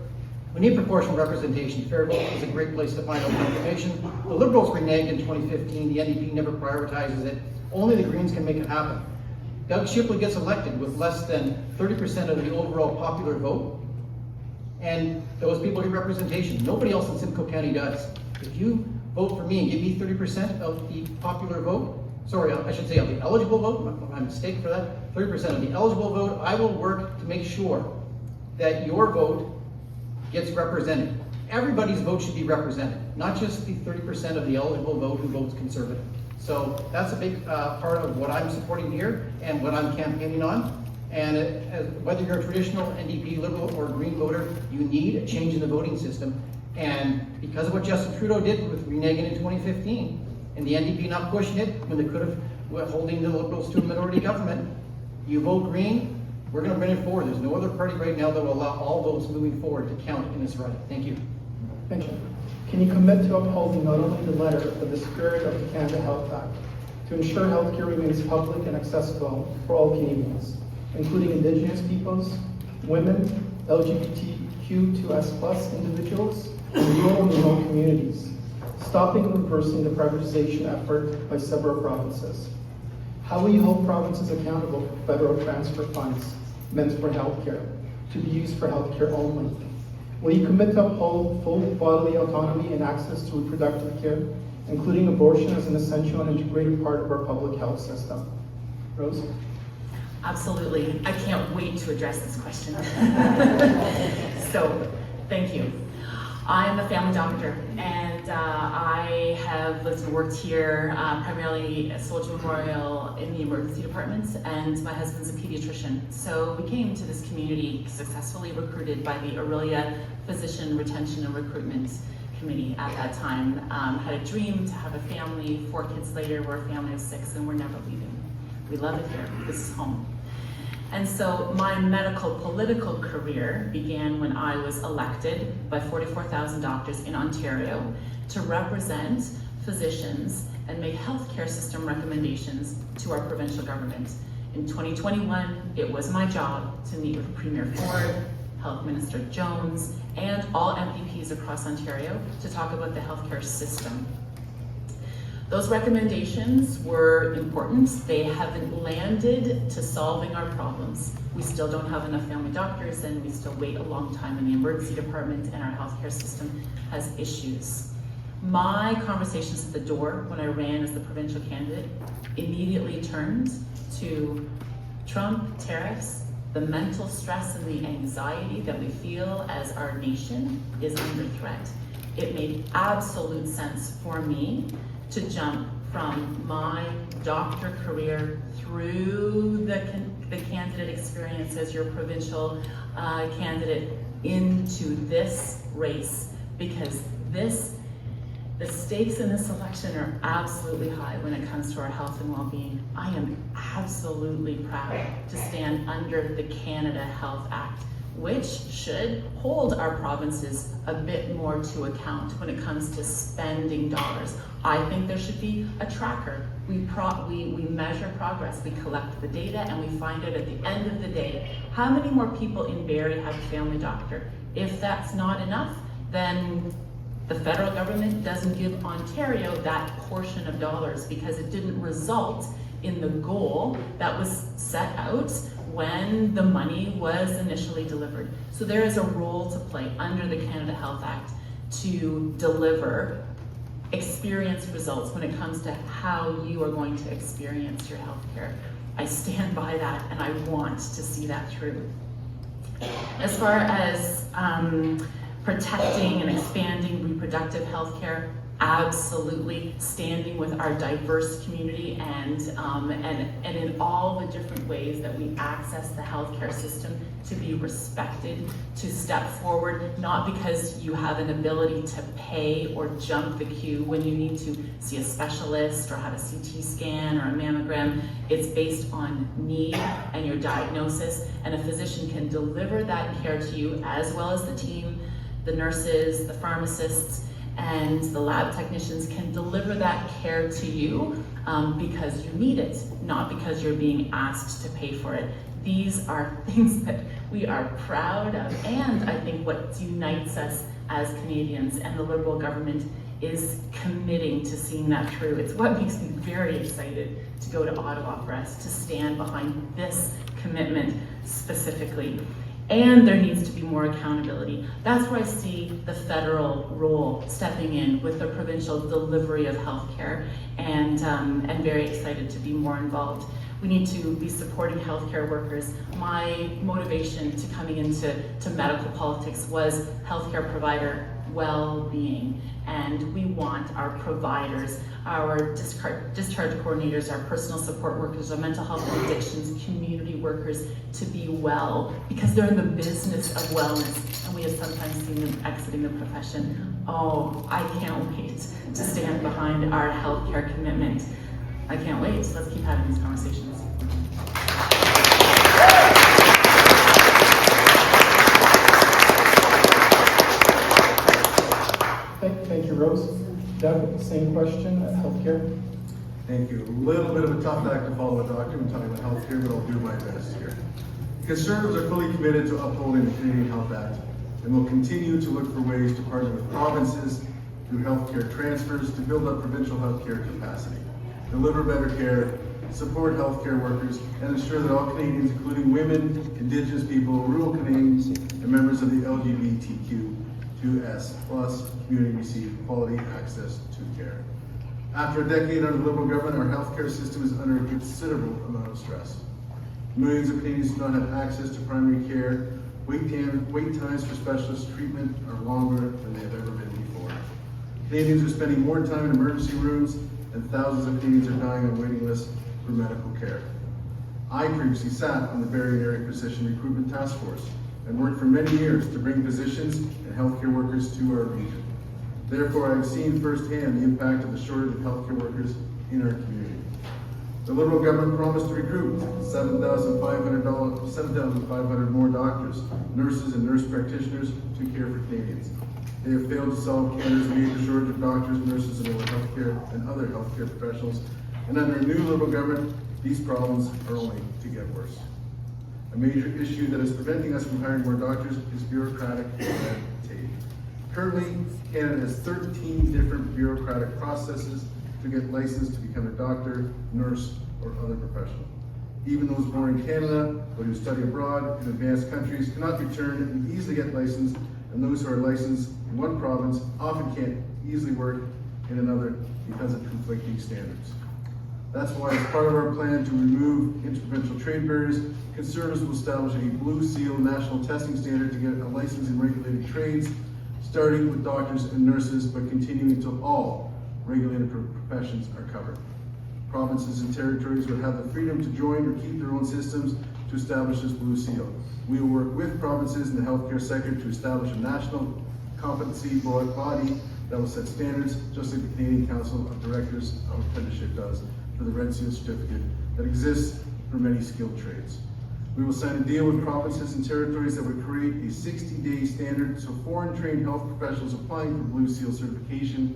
we need proportional representation. Fair vote is a great place to find out information. The Liberals reneged in 2015. The NDP never prioritizes it. Only the Greens can make it happen. Doug Shipley gets elected with less than 30% of the overall popular vote. And those people get representation. Nobody else in Simcoe County does. If you vote for me and give me 30% of the popular vote, sorry, I should say of the eligible vote, my mistake for that, 30% of the eligible vote, I will work to make sure that your vote gets represented. Everybody's vote should be represented, not just the 30% of the eligible vote who votes Conservative. So that's a big part of what I'm supporting here and what I'm campaigning on. And whether you're a traditional NDP, Liberal, or Green voter, you need a change in the voting system. And because of what Justin Trudeau did with reneging in 2015, and the NDP not pushing it when they could have, holding the Liberals to a minority government, you vote Green, we're going to bring it forward. There's no other party right now that will allow all votes moving forward to count in this riding. Thank you. Thank you. Can you commit to upholding not only the letter, but the spirit of the Canada Health Act to ensure healthcare remains public and accessible for all Canadians, including Indigenous peoples, women, LGBTQ2S+ individuals, and rural and remote communities, stopping and reversing the privatization effort by several provinces? How will you hold provinces accountable for federal transfer funds meant for healthcare to be used for healthcare only? Will you commit to uphold full bodily autonomy and access to reproductive care, including abortion as an essential and integrated part of our public health system? Rose? Absolutely. I can't wait to address this question. So, thank you. I'm a family doctor, and I have lived and worked here primarily at Soldier Memorial in the emergency departments, and my husband's a pediatrician. So we came to this community successfully recruited by the Aurelia Physician Retention and Recruitment Committee at that time. Had a dream to have a family. 4 kids later, we're a family of 6, and we're never leaving. We love it here. This is home. And so my medical political career began when I was elected by 44,000 doctors in Ontario to represent physicians and make healthcare system recommendations to our provincial government. In 2021, it was my job to meet with Premier Ford, Health Minister Jones, and all MPPs across Ontario to talk about the healthcare system. Those recommendations were important. They haven't landed to solving our problems. We still don't have enough family doctors, and we still wait a long time in the emergency department, and our healthcare system has issues. My conversations at the door when I ran as the provincial candidate immediately turned to Trump, tariffs, the mental stress and the anxiety that we feel as our nation is under threat. It made absolute sense for me to jump from my doctor career through the candidate experience as your provincial candidate into this race, because the stakes in this election are absolutely high when it comes to our health and well-being. I am absolutely proud to stand under the Canada Health Act, which should hold our provinces a bit more to account when it comes to spending dollars. I think there should be a tracker. We measure progress, we collect the data, and we find out at the end of the day, how many more people in Barrie have a family doctor? If that's not enough, then the federal government doesn't give Ontario that portion of dollars because it didn't result in the goal that was set out when the money was initially delivered. So there is a role to play under the Canada Health Act to deliver experience results when it comes to how you are going to experience your healthcare. I stand by that, and I want to see that through. As far as protecting and expanding reproductive health care, absolutely standing with our diverse community and in all the different ways that we access the healthcare system to be respected, to step forward, not because you have an ability to pay or jump the queue when you need to see a specialist or have a CT scan or a mammogram. It's based on need and your diagnosis, and a physician can deliver that care to you, as well as the team, the nurses, the pharmacists, and the lab technicians can deliver that care to you because you need it, not because you're being asked to pay for it. These are things that we are proud of, and I think what unites us as Canadians, and the Liberal government is committing to seeing that through. It's what makes me very excited to go to Ottawa for us to stand behind this commitment specifically. And there needs to be more accountability. That's where I see the federal role stepping in with the provincial delivery of healthcare, and very excited to be more involved. We need to be supporting healthcare workers. My motivation to coming into medical politics was healthcare provider well-being, and we want our providers, our discharge coordinators, our personal support workers, our mental health and addictions community workers to be well, because they're in the business of wellness, and we have sometimes seen them exiting the profession. Oh, I can't wait to stand behind our healthcare commitment. I can't wait. So let's keep having these conversations. Thank you, Rose. Doug, same question, healthcare. Thank you. A little bit of a tough act to follow, a document talking about healthcare, but I'll do my best here. Conservatives are fully committed to upholding the Canadian Health Act, and will continue to look for ways to partner with provinces through healthcare transfers to build up provincial healthcare capacity, deliver better care, support healthcare workers, and ensure that all Canadians, including women, Indigenous people, rural Canadians, and members of the LGBTQ2S+ community receive quality access to care. After a decade under the Liberal government, our healthcare system is under a considerable amount of stress. Millions of Canadians do not have access to primary care. Wait times for specialist treatment are longer than they have ever been before. Canadians are spending more time in emergency rooms, and thousands of Canadians are dying on waiting lists for medical care. I previously sat on the Barrie Area Physician Recruitment Task Force and worked for many years to bring physicians and healthcare workers to our region. Therefore, I've seen firsthand the impact of the shortage of healthcare workers in our community. The Liberal government promised to recruit 7,500 more doctors, nurses, and nurse practitioners to care for Canadians. They have failed to solve Canada's major shortage of doctors, nurses, and other healthcare professionals. And under a new Liberal government, these problems are only to get worse. A major issue that is preventing us from hiring more doctors is bureaucratic red tape. Currently, Canada has 13 different bureaucratic processes to get licensed to become a doctor, nurse, or other professional. Even those born in Canada but who study abroad in advanced countries cannot return and easily get licensed, and those who are licensed in one province often can't easily work in another because of conflicting standards. That's why, as part of our plan to remove interprovincial trade barriers, Conservatives will establish a Blue Seal national testing standard to get a license in regulated trades, starting with doctors and nurses, but continuing until all regulated professions are covered. Provinces and territories would have the freedom to join or keep their own systems to establish this Blue Seal. We will work with provinces in the healthcare sector to establish a national competency body that will set standards, just like the Canadian Council of Directors of Apprenticeship does for the Red Seal certificate that exists for many skilled trades. We will sign a deal with provinces and territories that would create a 60-day standard so foreign trained health professionals applying for Blue Seal certification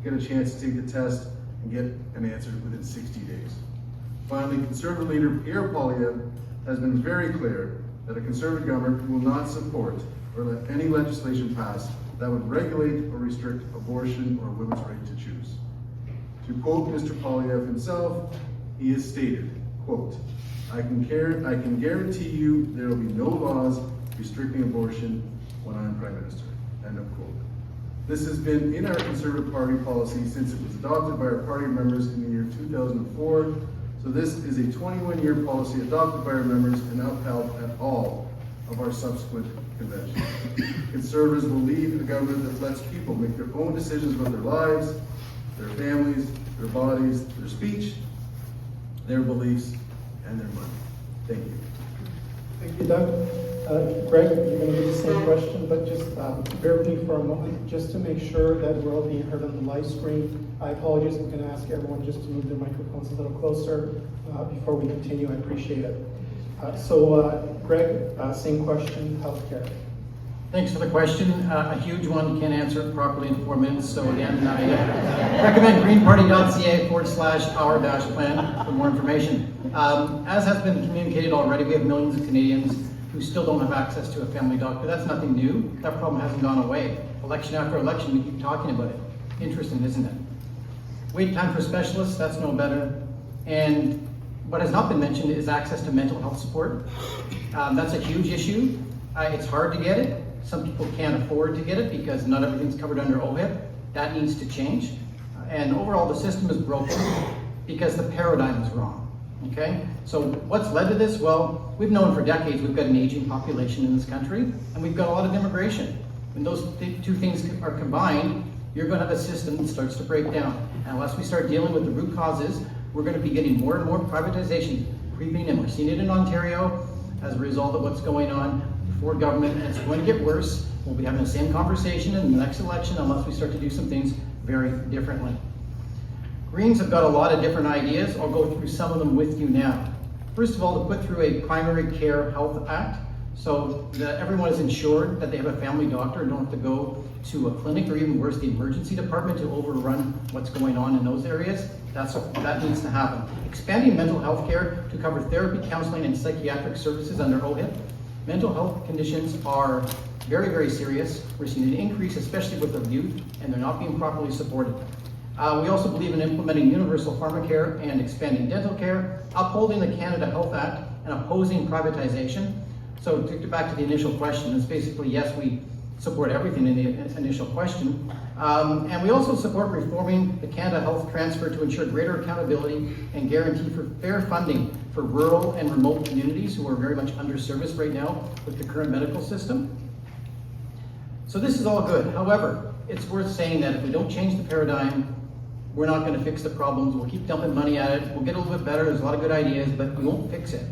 get a chance to take the test and get an answer within 60 days. Finally, Conservative leader Pierre Poilievre has been very clear that a Conservative government will not support or let any legislation pass that would regulate or restrict abortion or a women's right to choose. To quote Mr. Poilievre himself, he has stated, quote, I can guarantee you there will be no laws restricting abortion when I am Prime Minister, end of quote. This has been in our Conservative Party policy since it was adopted by our party members in the year 2004. So this is a 21-year policy adopted by our members and upheld at all of our subsequent convention. Conservatives will lead a government that lets people make their own decisions about their lives, their families, their bodies, their speech, their beliefs, and their money. Thank you. Thank you, Doug. Greg, you're going to get the same question, but just bear with me for a moment, just to make sure that we're all being heard on the live stream. I apologize. I'm going to ask everyone just to move their microphones a little closer before we continue. I appreciate it. Greg, same question, healthcare. Thanks for the question. A huge one, can't answer it properly in 4 minutes. So again, I recommend greenparty.ca/our-plan for more information. As has been communicated already, we have millions of Canadians who still don't have access to a family doctor. That's nothing new. That problem hasn't gone away. Election after election, we keep talking about it. Interesting, isn't it? Wait time for specialists, that's no better. And what has not been mentioned is access to mental health support. That's a huge issue. It's hard to get it. Some people can't afford to get it because not everything's covered under OHIP. That needs to change. And overall, the system is broken because the paradigm is wrong. Okay? So what's led to this? Well, we've known for decades we've got an aging population in this country, and we've got a lot of immigration. When those two things are combined, you're going to have a system that starts to break down. And unless we start dealing with the root causes, we're going to be getting more and more privatization creeping in. We're seeing it in Ontario as a result of what's going on for government, and it's going to get worse. We'll be having the same conversation in the next election unless we start to do some things very differently. Greens have got a lot of different ideas. I'll go through some of them with you now. First of all, to put through a primary care health act so that everyone is ensured that they have a family doctor and don't have to go to a clinic or even worse, the emergency department to overrun what's going on in those areas. That needs to happen. Expanding mental health care to cover therapy, counseling, and psychiatric services under OHIP. Mental health conditions are very, very serious. We're seeing an increase, especially with the youth, and they're not being properly supported. We also believe in implementing universal pharmacare and expanding dental care, upholding the Canada Health Act, and opposing privatization. So to get back to the initial question, it's basically yes, we support everything in the initial question. And we also support reforming the Canada Health Transfer to ensure greater accountability and guarantee for fair funding for rural and remote communities who are very much underserviced right now with the current medical system. So this is all good. However, it's worth saying that if we don't change the paradigm, we're not going to fix the problems. We'll keep dumping money at it. We'll get a little bit better. There's a lot of good ideas, but we won't fix it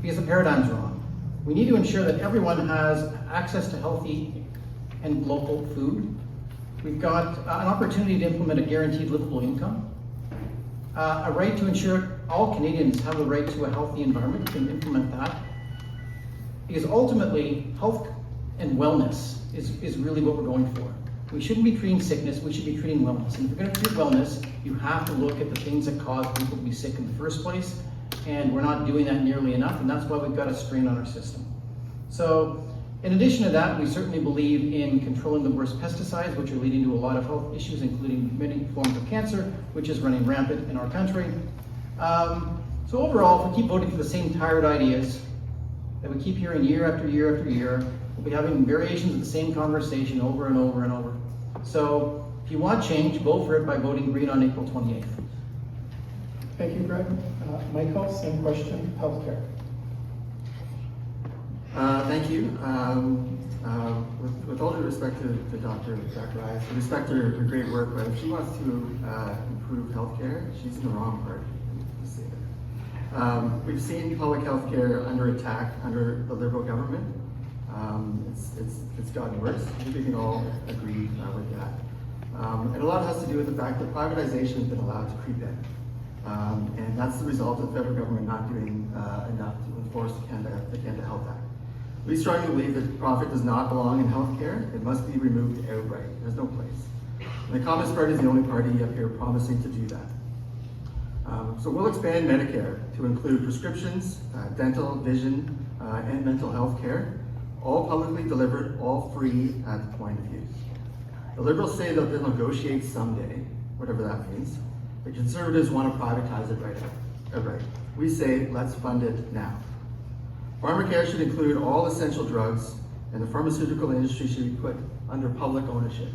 because the paradigm's wrong. We need to ensure that everyone has access to healthy and local food. We've got an opportunity to implement a guaranteed livable income, a right to ensure all Canadians have the right to a healthy environment. We can implement that. Because ultimately, health and wellness is really what we're going for. We shouldn't be treating sickness, we should be treating wellness. And if you're going to treat wellness, you have to look at the things that cause people to be sick in the first place. And we're not doing that nearly enough, and that's why we've got a strain on our system. So, in addition to that, we certainly believe in controlling the worst pesticides, which are leading to a lot of health issues, including many forms of cancer, which is running rampant in our country. So overall, if we keep voting for the same tired ideas that we keep hearing year after year after year, we'll be having variations of the same conversation over and over and over. So if you want change, vote for it by voting green on April 28th. Thank you, Greg. Michael, same question, healthcare. Thank you. With all due respect to Dr. Zacharias, with respect to her great work, but if she wants to improve healthcare, she's in the wrong party. Let's say that. We've seen public healthcare under attack under the Liberal government. It's gotten worse. I think we can all agree with that. And a lot has to do with the fact that privatization has been allowed to creep in. And that's the result of the federal government not doing enough to enforce the Canada Health Act. We strongly believe that profit does not belong in healthcare. It must be removed outright. There's no place. And the Communist Party is the only party up here promising to do that. So we'll expand Medicare to include prescriptions, dental, vision, and mental health care, all publicly delivered, all free at the point of use. The Liberals say that they'll negotiate someday, whatever that means. The Conservatives want to privatize it outright. We say, let's fund it now. Pharmacare should include all essential drugs, and the pharmaceutical industry should be put under public ownership.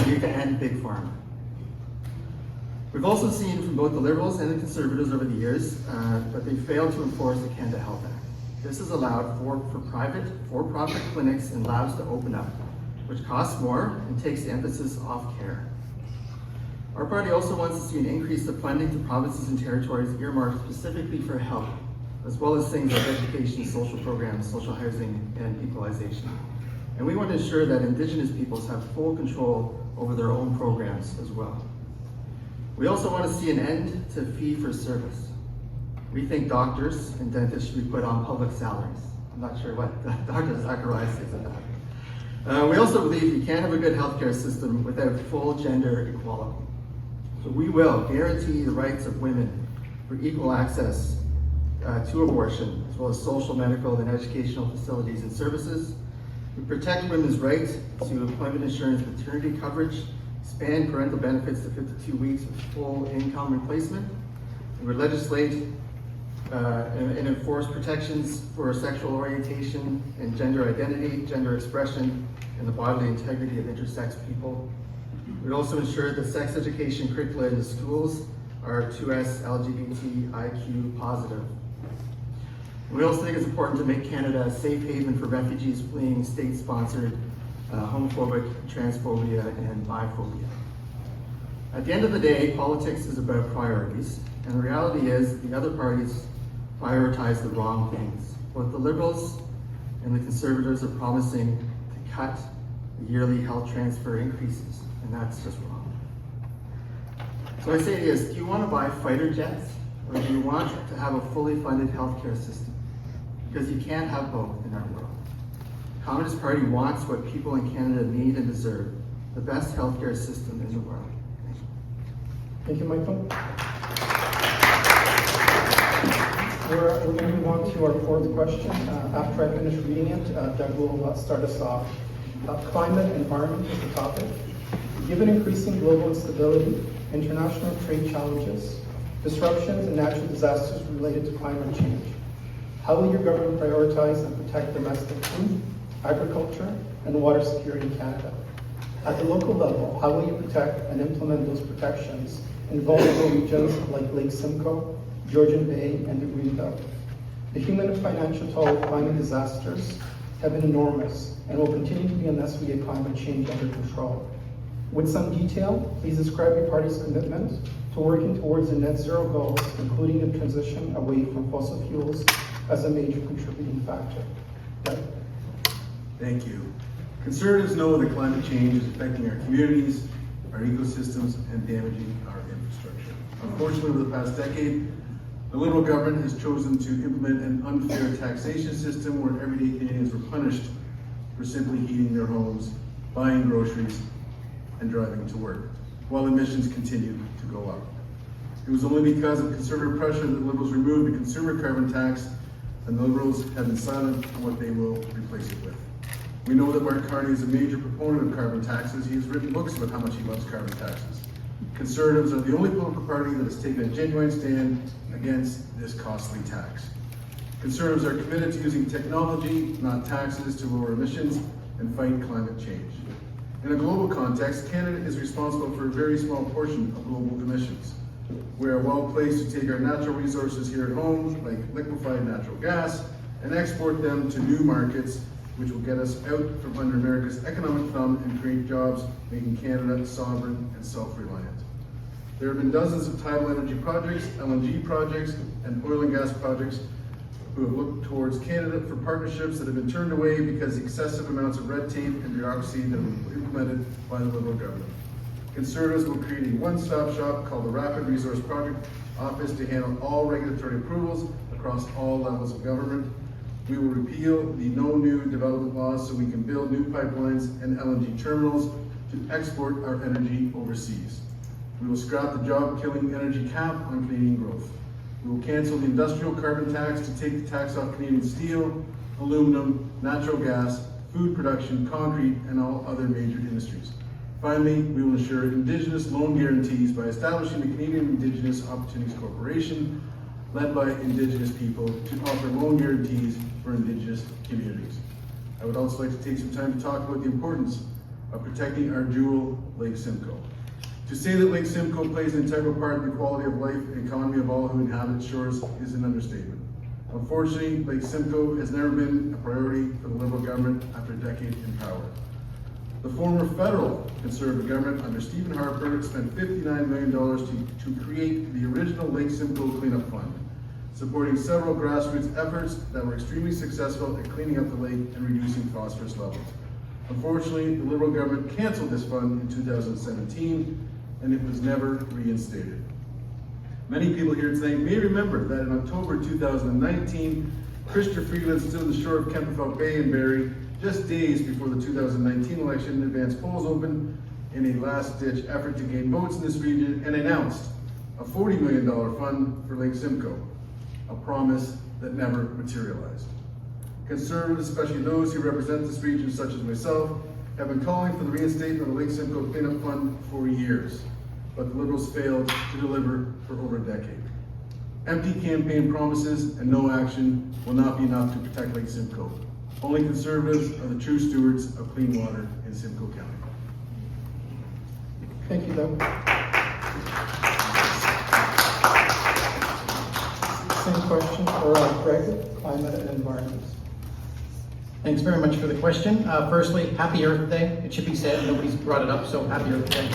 We need to end big pharma. We've also seen from both the Liberals and the Conservatives over the years that they failed to enforce the Canada Health Act. This has allowed for private, for-profit clinics and labs to open up, which costs more and takes the emphasis off care. Our party also wants to see an increase of funding to provinces and territories earmarked specifically for health, as well as things like education, social programs, social housing, and equalization. And we want to ensure that Indigenous peoples have full control over their own programs as well. We also want to see an end to fee-for-service. We think doctors and dentists should be put on public salaries. I'm not sure what Dr. Zacharias says about that. We also believe you can't have a good healthcare system without full gender equality. So we will guarantee the rights of women for equal access to abortion, as well as social, medical, and educational facilities and services. We protect women's right to employment insurance maternity coverage, expand parental benefits to 52 weeks with full income replacement. We would legislate and enforce protections for sexual orientation and gender identity, gender expression, and the bodily integrity of intersex people. We'd also ensure that sex education curricula in the schools are 2S LGBTIQ positive. We also think it's important to make Canada a safe haven for refugees fleeing state-sponsored homophobic, transphobia, and biphobia. At the end of the day, politics is about priorities, and the reality is the other parties prioritize the wrong things. Both the Liberals and the Conservatives are promising to cut the yearly health transfer increases, and that's just wrong. So I say to you, do you want to buy fighter jets, or do you want to have a fully funded healthcare system? Because you can't have both in our world. The Communist Party wants what people in Canada need and deserve, the best healthcare system in the world. Thank you, Michael. We're going to move on to our fourth question. After I finish reading it, Doug will start us off. Climate and environment is the topic. Given increasing global instability, international trade challenges, disruptions, and natural disasters related to climate change, how will your government prioritize and protect domestic food, agriculture, and water security in Canada? At the local level, how will you protect and implement those protections in vulnerable regions like Lake Simcoe, Georgian Bay, and the Greenbelt? The human and financial toll of climate disasters have been enormous and will continue to be unless we get climate change under control. With some detail, please describe your party's commitment to working towards the net zero goals, including the transition away from fossil fuels as a major contributing factor. Right? Thank you. Conservatives know that climate change is affecting our communities, our ecosystems, and damaging our infrastructure. Unfortunately, over the past decade, the Liberal government has chosen to implement an unfair taxation system where everyday Canadians were punished for simply heating their homes, buying groceries, and driving to work, while emissions continued to go up. It was only because of Conservative pressure that Liberals removed the consumer carbon tax, and the Liberals have been silent on what they will replace it with. We know that Mark Carney is a major proponent of carbon taxes. He has written books about how much he loves carbon taxes. Conservatives are the only political party that has taken a genuine stand against this costly tax. Conservatives are committed to using technology, not taxes, to lower emissions and fight climate change. In a global context, Canada is responsible for a very small portion of global emissions. We are well placed to take our natural resources here at home, like liquefied natural gas, and export them to new markets, which will get us out from under America's economic thumb and create jobs, making Canada sovereign and self-reliant. There have been dozens of tidal energy projects, LNG projects, and oil and gas projects who have looked towards Canada for partnerships that have been turned away because excessive amounts of red tape and bureaucracy that have been implemented by the Liberal government. Conservatives will create a one-stop shop called the Rapid Resource Project Office to handle all regulatory approvals across all levels of government. We will repeal the no new development laws so we can build new pipelines and LNG terminals to export our energy overseas. We will scrap the job-killing energy cap on Canadian growth. We will cancel the industrial carbon tax to take the tax off Canadian steel, aluminum, natural gas, food production, concrete, and all other major industries. Finally, we will ensure Indigenous loan guarantees by establishing the Canadian Indigenous Opportunities Corporation, led by Indigenous people, to offer loan guarantees for Indigenous communities. I would also like to take some time to talk about the importance of protecting our jewel, Lake Simcoe. To say that Lake Simcoe plays an integral part in the quality of life and economy of all who inhabit its shores is an understatement. Unfortunately, Lake Simcoe has never been a priority for the Liberal government after a decade in power. The former federal Conservative government under Stephen Harper spent $59 million to create the original Lake Simcoe Cleanup Fund, supporting several grassroots efforts that were extremely successful at cleaning up the lake and reducing phosphorus levels. Unfortunately, the Liberal government canceled this fund in 2017, and it was never reinstated. Many people here today may remember that in October 2019, Christopher Freeland stood on the shore of Kempenfelt Bay in Barrie just days before the 2019 election, advanced polls opened in a last-ditch effort to gain votes in this region, and announced a $40 million fund for Lake Simcoe, a promise that never materialized. Conservatives, especially those who represent this region, such as myself, have been calling for the reinstatement of the Lake Simcoe Cleanup Fund for years, but the Liberals failed to deliver for over a decade. Empty campaign promises and no action will not be enough to protect Lake Simcoe. Only Conservatives are the true stewards of clean water in Simcoe County. Thank you, Doug. Same question for Greg, climate and environment. Thanks very much for the question. Firstly, happy Earth Day. It should be said, nobody's brought it up, so happy Earth Day.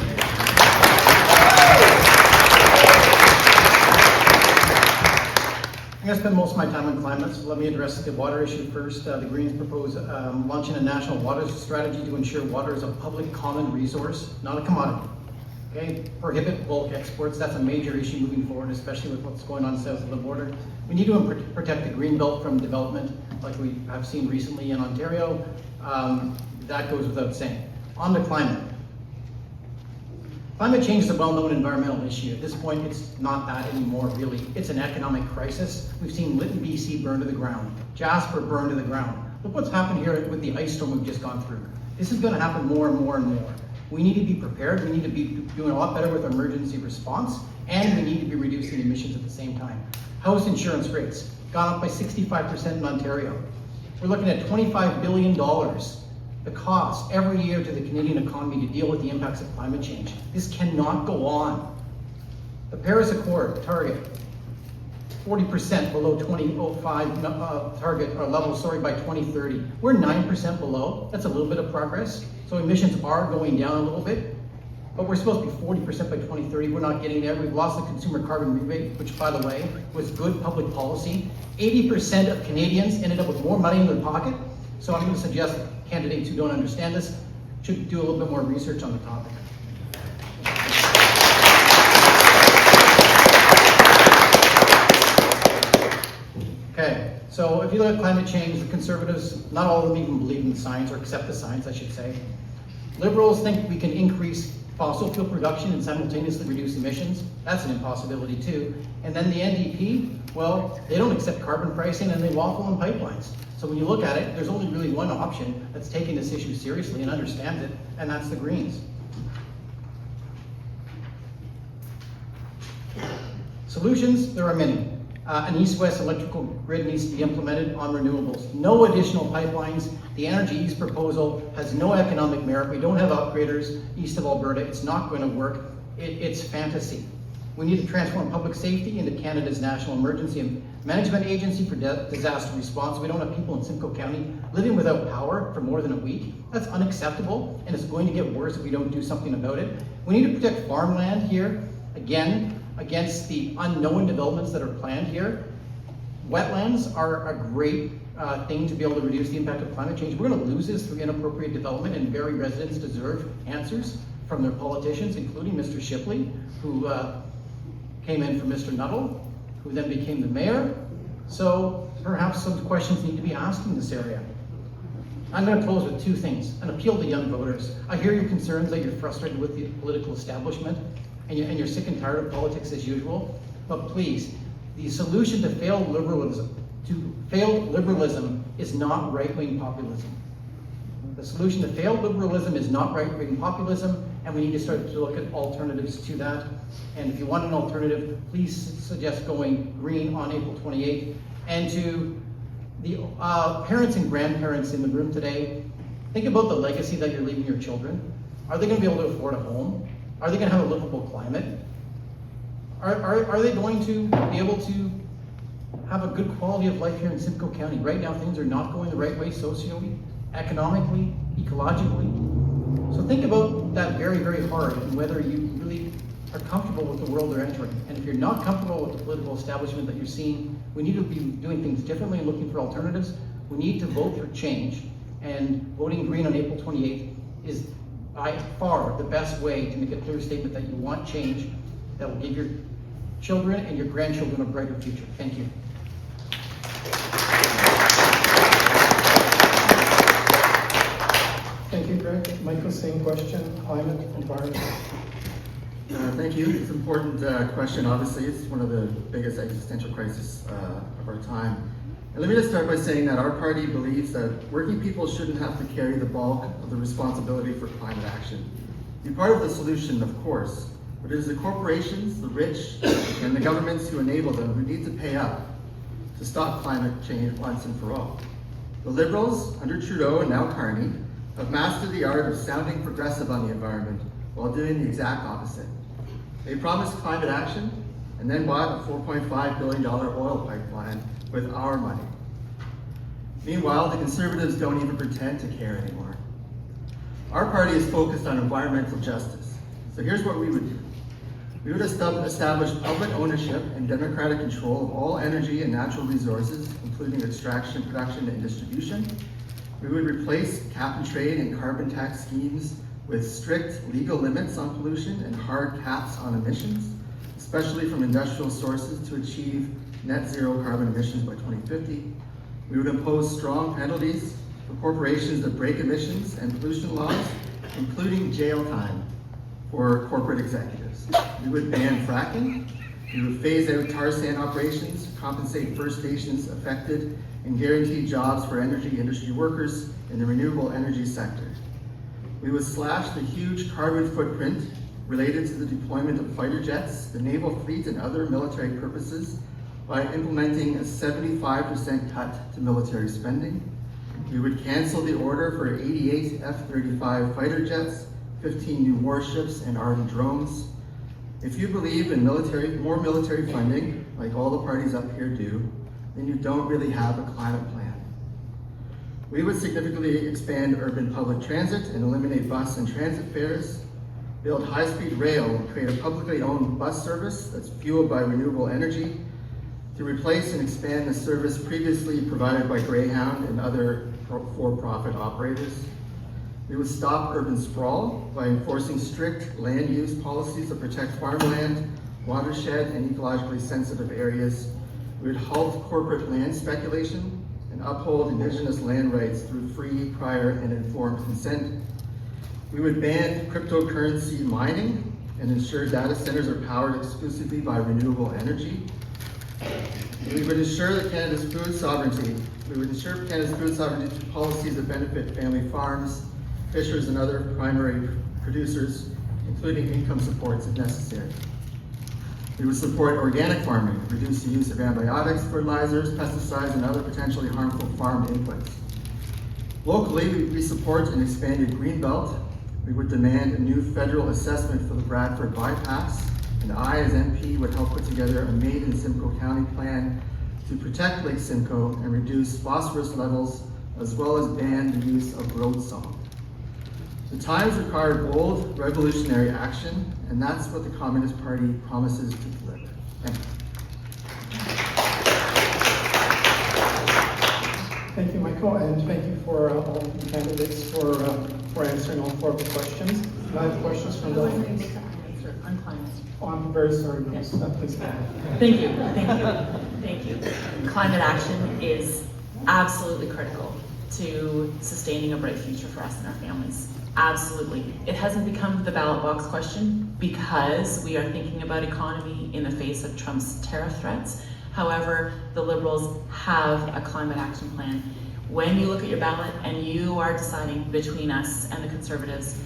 I'm going to spend most of my time on climate, so let me address the water issue first. The Greens propose launching a national water strategy to ensure water is a public common resource, not a commodity. Okay, prohibit bulk exports. That's a major issue moving forward, especially with what's going on south of the border. We need to protect the green belt from development, like we have seen recently in Ontario. That goes without saying. On to climate. Climate change is a well-known environmental issue. At this point, it's not that anymore, really. It's an economic crisis. We've seen Lytton, BC burn to the ground, Jasper burn to the ground. Look what's happened here with the ice storm we've just gone through. This is going to happen more and more and more. We need to be prepared. We need to be doing a lot better with emergency response, and we need to be reducing emissions at the same time. House insurance rates gone up by 65% in Ontario. We're looking at $25 billion, the cost every year to the Canadian economy to deal with the impacts of climate change. This cannot go on. The Paris Accord target 40% below 2005 target or level, by 2030. We're 9% below. That's a little bit of progress. So emissions are going down a little bit, but we're supposed to be 40% by 2030. We're not getting there. We've lost the consumer carbon rebate, which, by the way, was good public policy. 80% of Canadians ended up with more money in their pocket. So I'm going to suggest that candidates who don't understand this should do a little bit more research on the topic. Okay, so if you look at climate change, the Conservatives, not all of them even believe in the science, or accept the science, I should say. Liberals think we can increase fossil fuel production and simultaneously reduce emissions. That's an impossibility too. And then the NDP, well, they don't accept carbon pricing and they waffle on pipelines. So when you look at it, there's only really one option that's taking this issue seriously and understands it, and that's the Greens. Solutions, there are many. An east-west electrical grid needs to be implemented on renewables. No additional pipelines. The Energy East proposal has no economic merit. We don't have upgraders east of Alberta. It's not going to work. It's fantasy. We need to transform public safety into Canada's National Emergency Management Agency for disaster response. We don't have people in Simcoe County living without power for more than a week. That's unacceptable, and it's going to get worse if we don't do something about it. We need to protect farmland here, again, against the unknown developments that are planned here. Wetlands are a great thing to be able to reduce the impact of climate change. We're going to lose this through inappropriate development, and Barrie residents deserve answers from their politicians, including Mr. Shipley, who came in for Mr. Nuttall, who then became the mayor. So perhaps some questions need to be asked in this area. I'm going to close with two things: an appeal to young voters. I hear your concerns that you're frustrated with the political establishment, and you're sick and tired of politics as usual. But please, the solution to failed liberalism is not right-wing populism. The solution to failed liberalism is not right-wing populism, and we need to start to look at alternatives to that. And if you want an alternative, please suggest going green on April 28th. And to the parents and grandparents in the room today, think about the legacy that you're leaving your children. Are they going to be able to afford a home? Are they going to have a livable climate? Are they going to be able to have a good quality of life here in Simcoe County. Right now, things are not going the right way socially, economically, ecologically. So think about that very, very hard and whether you really are comfortable with the world they're entering. And if you're not comfortable with the political establishment that you're seeing, we need to be doing things differently and looking for alternatives. We need to vote for change. And voting green on April 28th is by far the best way to make a clear statement that you want change that will give your children and your grandchildren a brighter future. Thank you. Thank you, Greg. Michael, same question, climate, environment. Thank you. It's an important question. Obviously, it's one of the biggest existential crises of our time. And let me just start by saying that our party believes that working people shouldn't have to carry the bulk of the responsibility for climate action. Be part of the solution, of course, but it is the corporations, the rich, and the governments who enable them who need to pay up to stop climate change once and for all. The Liberals, under Trudeau and now Carney, have mastered the art of sounding progressive on the environment while doing the exact opposite. They promised climate action and then bought a $4.5 billion oil pipeline with our money. Meanwhile, the Conservatives don't even pretend to care anymore. Our party is focused on environmental justice. So here's what we would do. We would establish public ownership and democratic control of all energy and natural resources, including extraction, production, and distribution. We would replace cap and trade and carbon tax schemes with strict legal limits on pollution and hard caps on emissions, especially from industrial sources, to achieve net zero carbon emissions by 2050. We would impose strong penalties for corporations that break emissions and pollution laws, including jail time for corporate executives. We would ban fracking. We would phase out tar sand operations, compensate First Nations affected, and guarantee jobs for energy industry workers in the renewable energy sector. We would slash the huge carbon footprint related to the deployment of fighter jets, the naval fleet, and other military purposes by implementing a 75% cut to military spending. We would cancel the order for 88 F-35 fighter jets, 15 new warships, and Arden drones. If you believe in more military funding, like all the parties up here do, then you don't really have a climate plan. We would significantly expand urban public transit and eliminate bus and transit fares, build high-speed rail and create a publicly owned bus service that's fueled by renewable energy, to replace and expand the service previously provided by Greyhound and other for-profit operators. We would stop urban sprawl by enforcing strict land use policies that protect farmland, watershed, and ecologically sensitive areas. We would halt corporate land speculation and uphold Indigenous land rights through free, prior, and informed consent. We would ban cryptocurrency mining and ensure data centers are powered exclusively by renewable energy. We would ensure that Canada's food sovereignty. We would ensure Canada's food sovereignty through policies that benefit family farms, fishers, and other primary producers, including income supports if necessary. We would support organic farming, reduce the use of antibiotics, fertilizers, pesticides, and other potentially harmful farm inputs. Locally, we support an expanded green belt. We would demand a new federal assessment for the Bradford bypass, and I, as MP, would help put together a Made in Simcoe County plan to protect Lake Simcoe and reduce phosphorus levels, as well as ban the use of road salt. The times require bold, revolutionary action, and that's what the Communist Party promises to deliver. Thank you. Thank you, Michael, and thank you for all the candidates for answering all 4 of the questions. And I have questions from the audience. On climate. Oh, I'm very sorry, no, please go ahead. Thank you, thank you. Climate action is absolutely critical to sustaining a bright future for us and our families. Absolutely. It hasn't become the ballot box question because we are thinking about economy in the face of Trump's tariff threats. However, the Liberals have a climate action plan. When you look at your ballot and you are deciding between us and the Conservatives,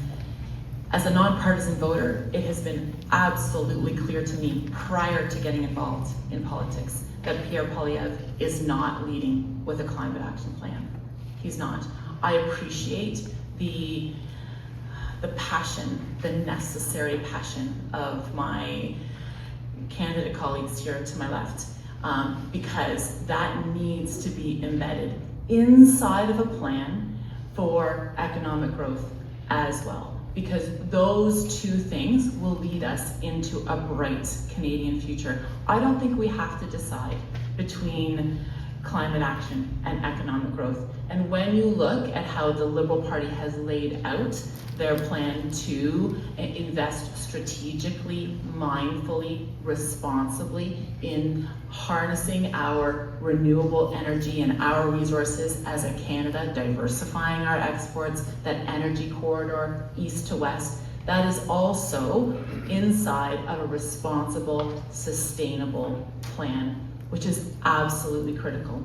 as a nonpartisan voter, it has been absolutely clear to me prior to getting involved in politics that Pierre Poilievre is not leading with a climate action plan. He's not. I appreciate the passion, the necessary passion of my candidate colleagues here to my left. because that needs to be embedded inside of a plan for economic growth as well, because those two things will lead us into a bright Canadian future. I don't think we have to decide between climate action and economic growth. And when you look at how the Liberal Party has laid out their plan to invest strategically, mindfully, responsibly in harnessing our renewable energy and our resources as a Canada, diversifying our exports, that energy corridor east to west, that is also inside of a responsible, sustainable plan, which is absolutely critical.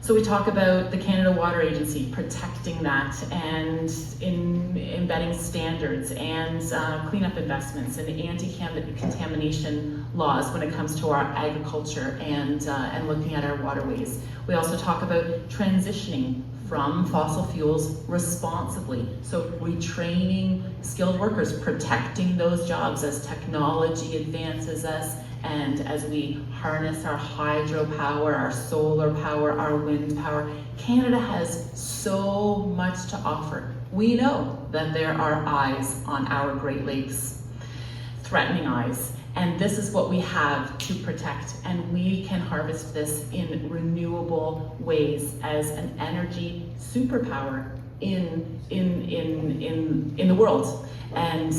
So we talk about the Canada Water Agency protecting that and embedding standards and cleanup investments and anti-contamination laws when it comes to our agriculture and looking at our waterways. We also talk about transitioning from fossil fuels responsibly. So retraining skilled workers, protecting those jobs as technology advances us and as we harness our hydropower, our solar power, our wind power. Canada has so much to offer. We know that there are eyes on our Great Lakes, threatening eyes, and this is what we have to protect, and we can harvest this in renewable ways as an energy superpower in the world. And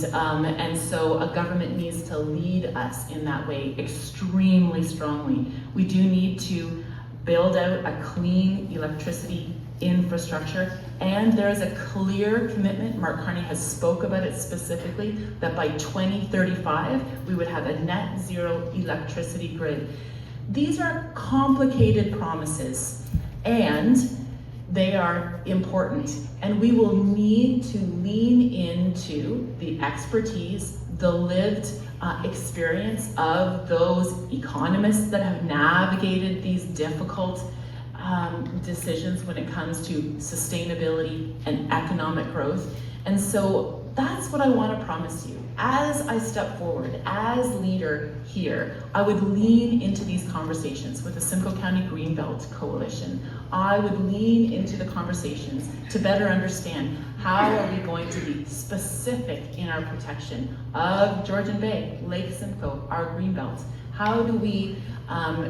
so a government needs to lead us in that way extremely strongly. We do need to build out a clean electricity infrastructure, and there is a clear commitment, Mark Carney has spoke about it specifically, that by 2035 we would have a net zero electricity grid. These are complicated promises, and they are important, and we will need to lean into the expertise, the lived experience of those economists that have navigated these difficult decisions when it comes to sustainability and economic growth. And so that's what I want to promise you. As I step forward as leader here, I would lean into these conversations with the Simcoe County Greenbelt Coalition. I would lean into the conversations to better understand how are we going to be specific in our protection of Georgian Bay, Lake Simcoe, our Greenbelt. How do we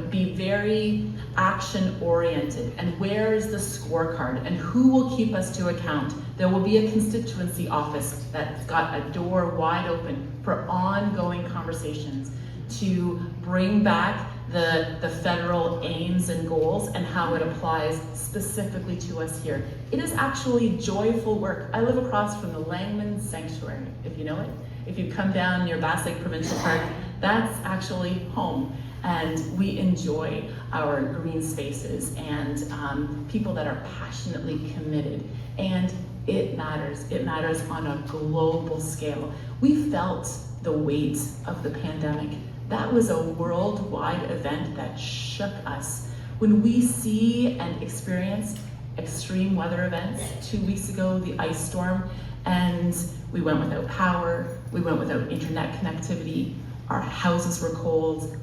be very action-oriented, and where is the scorecard, and who will keep us to account? There will be a constituency office that's got a door wide open for ongoing conversations to bring back the federal aims and goals and how it applies specifically to us here. It is actually joyful work. I live across from the Langman Sanctuary, if you know it. If you come down near Bass Lake Provincial Park, that's actually home. And we enjoy our green spaces and people that are passionately committed. And it matters. It matters on a global scale. We felt the weight of the pandemic. That was a worldwide event that shook us. When we see and experience extreme weather events, 2 weeks ago, the ice storm, and we went without power, we went without internet connectivity, our houses were cold,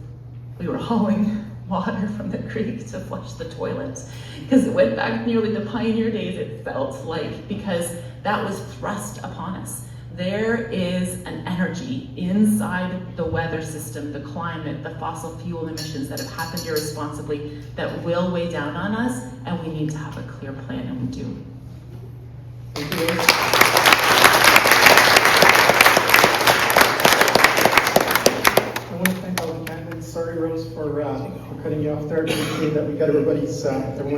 we were hauling water from the creek to flush the toilets because it went back nearly to pioneer days, it felt like, because that was thrust upon us. There is an energy inside the weather system, the climate, the fossil fuel emissions that have happened irresponsibly that will weigh down on us, and we need to have a clear plan, and we do. Thank you, Rose. I want to thank all the candidates. Sorry, Rose, for cutting you off there. I appreciate that we got everyone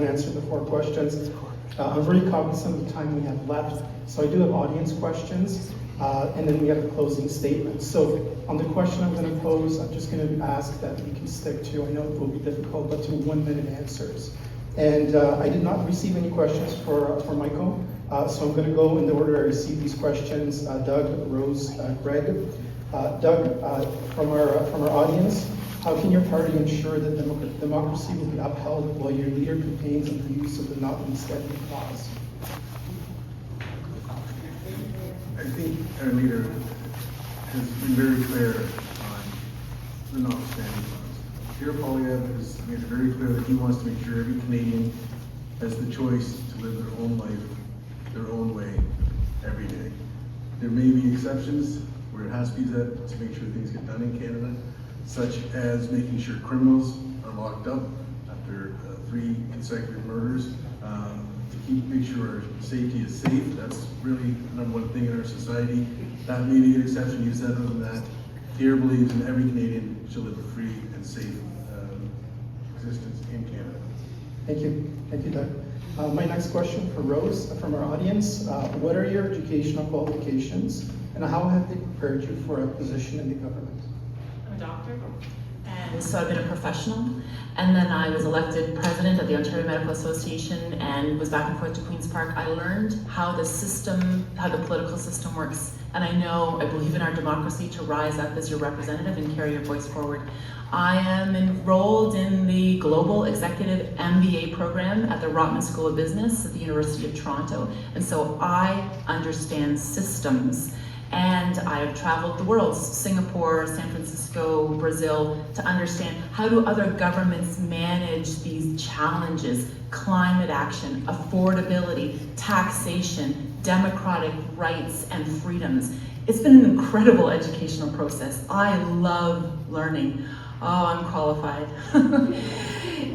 answered the 4 questions. I'm very cognizant of the time we have left, so I do have audience questions, and then we have a closing statement. So on the question I'm going to pose, I'm just going to ask that we can stick to, I know it will be difficult, but to 1-minute answers. And I did not receive any questions for Michael, so I'm going to go in the order I received these questions. Doug, Rose, Greg. Doug, from our audience, how can your party ensure that democracy will be upheld while your leader campaigns on the use of the notwithstanding clause? I think our leader has been very clear on the notwithstanding clause. Pierre Poilievre has made it very clear that he wants to make sure every Canadian has the choice to live their own life, their own way, every day. There may be exceptions where it has to be that to make sure things get done in Canada, such as making sure criminals are locked up after 3 consecutive murders, to make sure our safety is safe. That's really the #1 thing in our society. That may be an exception. You said other than that, Pierre believes in every Canadian should live a free and safe existence in Canada. Thank you. Thank you, Doug. My next question for Rose from our audience. What are your educational qualifications and how have they prepared you for a position in the government? I'm a doctor, and so I've been a professional. And then I was elected president of the Ontario Medical Association and was back and forth to Queen's Park. I learned how the system, how the political system works. And I believe in our democracy to rise up as your representative and carry your voice forward. I am enrolled in the Global Executive MBA program at the Rotman School of Business at the University of Toronto. And so I understand systems. And I have traveled the world, Singapore, San Francisco, Brazil, to understand how do other governments manage these challenges: climate action, affordability, taxation, democratic rights and freedoms. It's been an incredible educational process. I love learning. Oh, I'm qualified.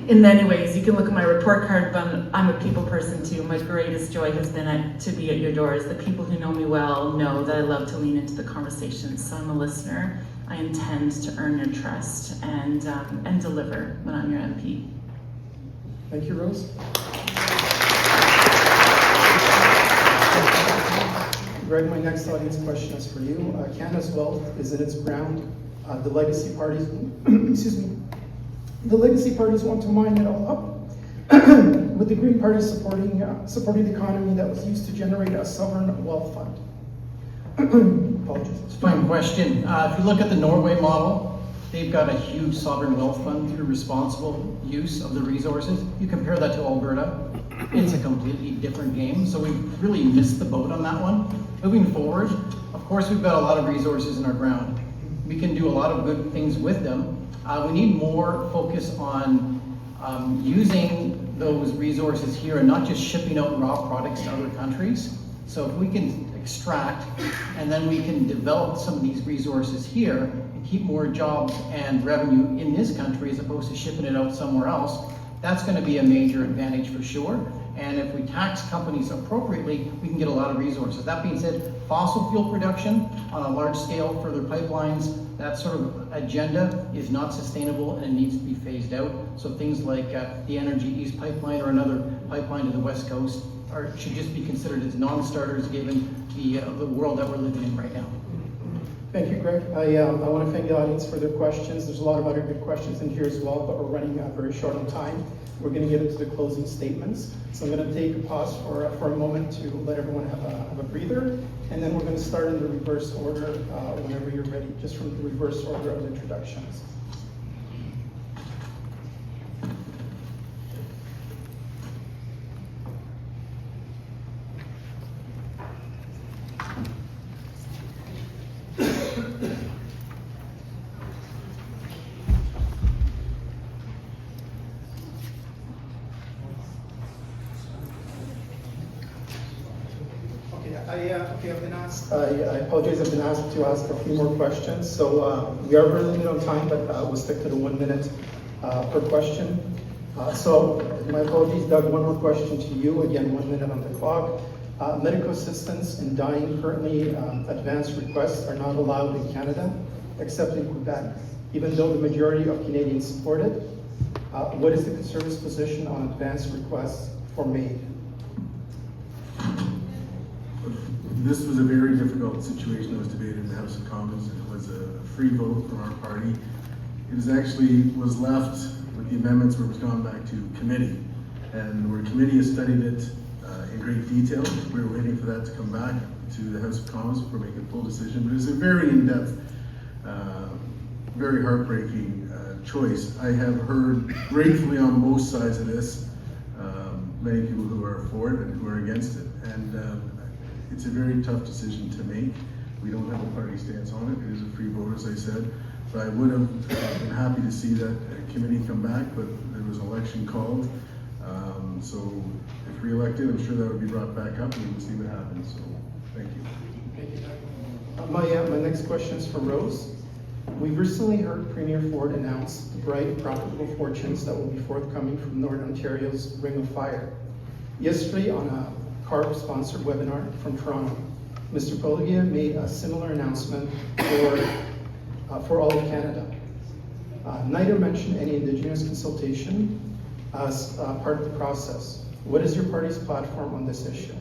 In many ways, you can look at my report card, but I'm a people person too. My greatest joy has been to be at your doors. The people who know me well know that I love to lean into the conversation. So I'm a listener. I intend to earn your trust and deliver when I'm your MP. Thank you, Rose. Greg, my next audience question is for you. Canada's wealth is in its ground. The legacy parties, the legacy parties want to mine it all up, with the Green Party supporting the economy that was used to generate a sovereign wealth fund. Apologies. It's a fine question. If you look at the Norway model, they've got a huge sovereign wealth fund through responsible use of the resources. You compare that to Alberta, it's a completely different game. So we've really missed the boat on that one. Moving forward, of course, we've got a lot of resources in our ground. We can do a lot of good things with them. We need more focus on using those resources here and not just shipping out raw products to other countries. So if we can extract and then we can develop some of these resources here and keep more jobs and revenue in this country as opposed to shipping it out somewhere else, that's going to be a major advantage for sure. And if we tax companies appropriately, we can get a lot of resources. That being said, fossil fuel production on a large scale, further pipelines, that sort of agenda is not sustainable and it needs to be phased out. So things like the Energy East pipeline or another pipeline to the West Coast should just be considered as non-starters given the world that we're living in right now. Thank you, Greg. I want to thank the audience for their questions. There's a lot of other good questions in here as well, but we're running very short on time. We're going to get into the closing statements. So I'm going to take a pause for a moment to let everyone have a breather, and then we're going to start in the reverse order whenever you're ready, just from the reverse order of introductions. I apologize, I've been asked to ask a few more questions. So we are really limited on time, but we'll stick to the 1 minute per question. So my apologies, Doug, one more question to you. Again, 1 minute on the clock. Medical assistance in dying currently, advanced requests are not allowed in Canada, except in Quebec, even though the majority of Canadians support it. What is the Conservatives' position on advanced requests for MAID? This was a very difficult situation that was debated in the House of Commons. It was a free vote from our party. It was left with the amendments where it was gone back to committee. And where committee has studied it in great detail, we were waiting for that to come back to the House of Commons before making a full decision. But it's a very in-depth, very heartbreaking choice. I have heard gratefully on both sides of this, many people who are for it and who are against it. And it's a very tough decision to make. We don't have a party stance on it. It is a free vote, as I said. So I would have been happy to see that committee come back, but there was an election called. So if re-elected, I'm sure that would be brought back up and we'll see what happens. So thank you. Thank you, Doug. My next question is for Rose. We've recently heard Premier Ford announce the bright, profitable fortunes that will be forthcoming from Northern Ontario's Ring of Fire. Yesterday, on a CARB-sponsored webinar from Toronto, Mr. Poilievre made a similar announcement for all of Canada. Neither mentioned any Indigenous consultation as part of the process. What is your party's platform on this issue?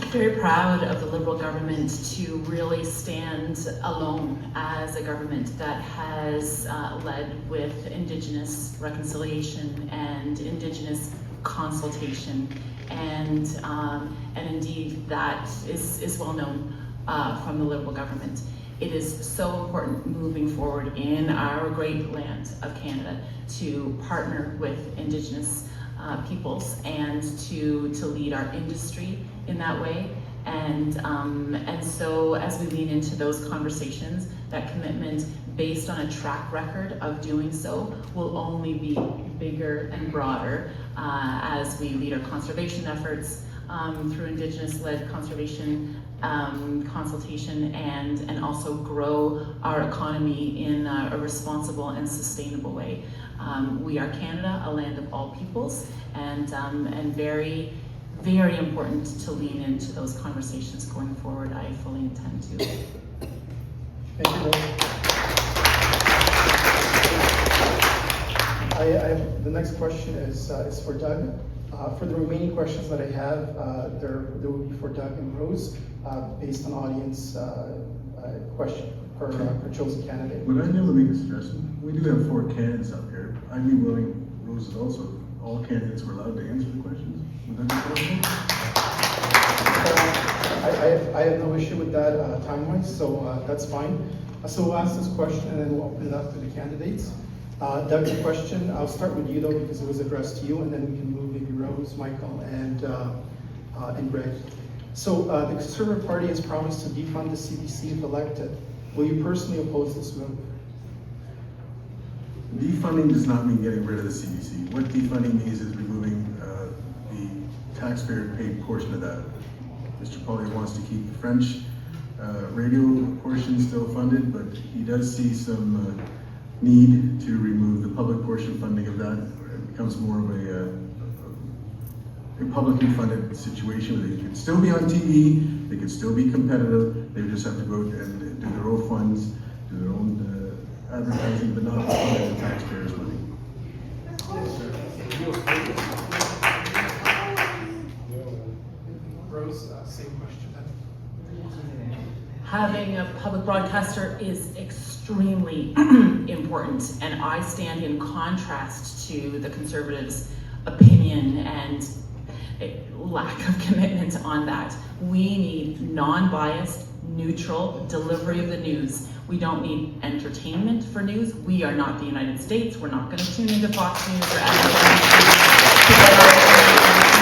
Very proud of the Liberal government to really stand alone as a government that has led with Indigenous reconciliation and Indigenous consultation, and indeed that is well known from the Liberal government. It is so important moving forward in our great land of Canada to partner with Indigenous peoples and to lead our industry in that way. And so as we lean into those conversations, that commitment based on a track record of doing so will only be bigger and broader as we lead our conservation efforts through Indigenous-led conservation consultation and also grow our economy in a responsible and sustainable way. We are Canada, a land of all peoples, and very, very important to lean into those conversations going forward. I fully intend to. Thank you, Rose. The next question is for Doug. For the remaining questions that I have, there will be for Doug and Rose, based on audience question per chosen candidate. Would I be able to make a suggestion? We do have 4 candidates up here. I'd be willing, Rose is also, all candidates were allowed to answer the questions. Would that be possible? I have no issue with that time-wise, so that's fine. So we'll ask this question and then we'll open it up to the candidates. Doug, the question, I'll start with you though, because it was addressed to you, and then we can move maybe Rose, Michael, and Greg. So the Conservative Party has promised to defund the CBC if elected. Will you personally oppose this move? Defunding does not mean getting rid of the CBC. What defunding means is removing the taxpayer-paid portion of that. Mr. Poilievre wants to keep the French radio portion still funded, but he does see some need to remove the public portion funding of that. It becomes more of a publicly funded situation where they could still be on TV, they could still be competitive, they would just have to go and do their own funds, do their own advertising, but not funded the taxpayers' money. Rose, same question. Having a public broadcaster is extremely important, and I stand in contrast to the Conservatives' opinion and lack of commitment on that. We need non-biased, neutral delivery of the news. We don't need entertainment for news. We are not the United States. We're not going to tune into Fox News or MSNBC.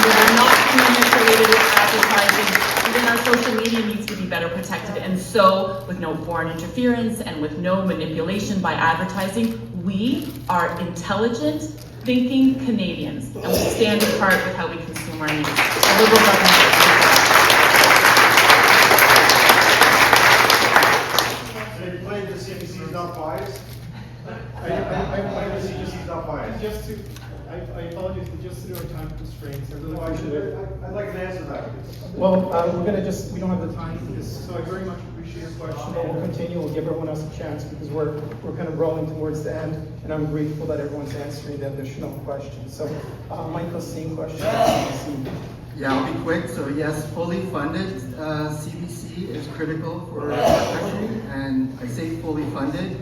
We're not manipulated with advertising. Even our social media needs to be better protected. And so, with no foreign interference and with no manipulation by advertising, we are intelligent, thinking Canadians, and we stand apart with how we consume our news. The Liberal government. So you claim the CBC is not biased? I claim the CBC is not biased. I apologize, but just through our time constraints, I really I'd appreciate it. like an answer to that. Well, we don't have the time for this, so I very much appreciate your question, but we'll continue, we'll give everyone else a chance because we're kind of rolling towards the end, and I'm grateful that everyone's answering the additional questions. So, Michael, same question. Yeah, I'll be quick. So yes, fully funded CBC is critical for our country, and I say fully funded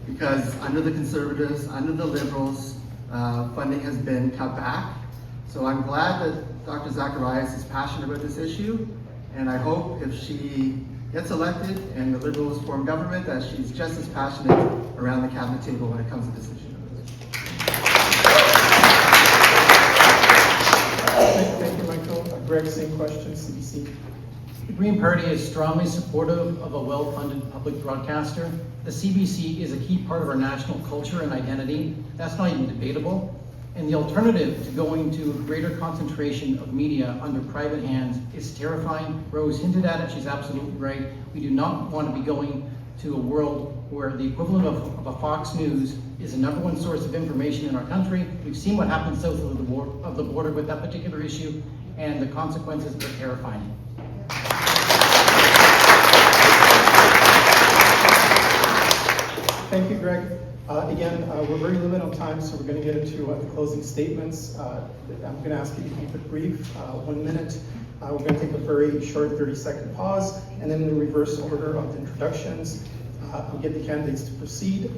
because under the Conservatives, under the Liberals, funding has been cut back. So I'm glad that Dr. Zacharias is passionate about this issue, and I hope if she gets elected and the Liberals form government that she's just as passionate around the cabinet table when it comes to this issue. Thank you, Michael. Greg, same question, CBC. The Green Party is strongly supportive of a well-funded public broadcaster. The CBC is a key part of our national culture and identity. That's not even debatable. And the alternative to going to a greater concentration of media under private hands is terrifying. Rose hinted at it, she's absolutely right. We do not want to be going to a world where the equivalent of a Fox News is the #1 source of information in our country. We've seen what happened south of the border with that particular issue, and the consequences are terrifying. Thank you, Greg. Again, we're very limited on time, so we're going to get into the closing statements. I'm going to ask you to keep it brief, 1 minute. We're going to take a very short 30-second pause, and then in the reverse order of the introductions, we'll get the candidates to proceed.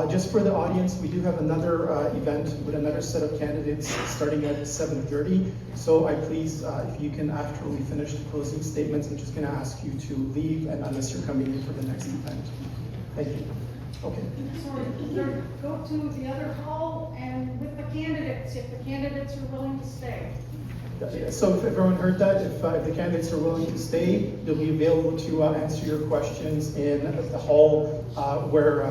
Just for the audience, we do have another event with another set of candidates starting at 7:30. So I please, if you can, after we finish the closing statements, I'm just going to ask you to leave, and unless you're coming in for the next event. Thank you. Okay. Sorry, go to the other hall and with the candidates, if the candidates are willing to stay. So if everyone heard that, if the candidates are willing to stay, they'll be available to answer your questions in the hall where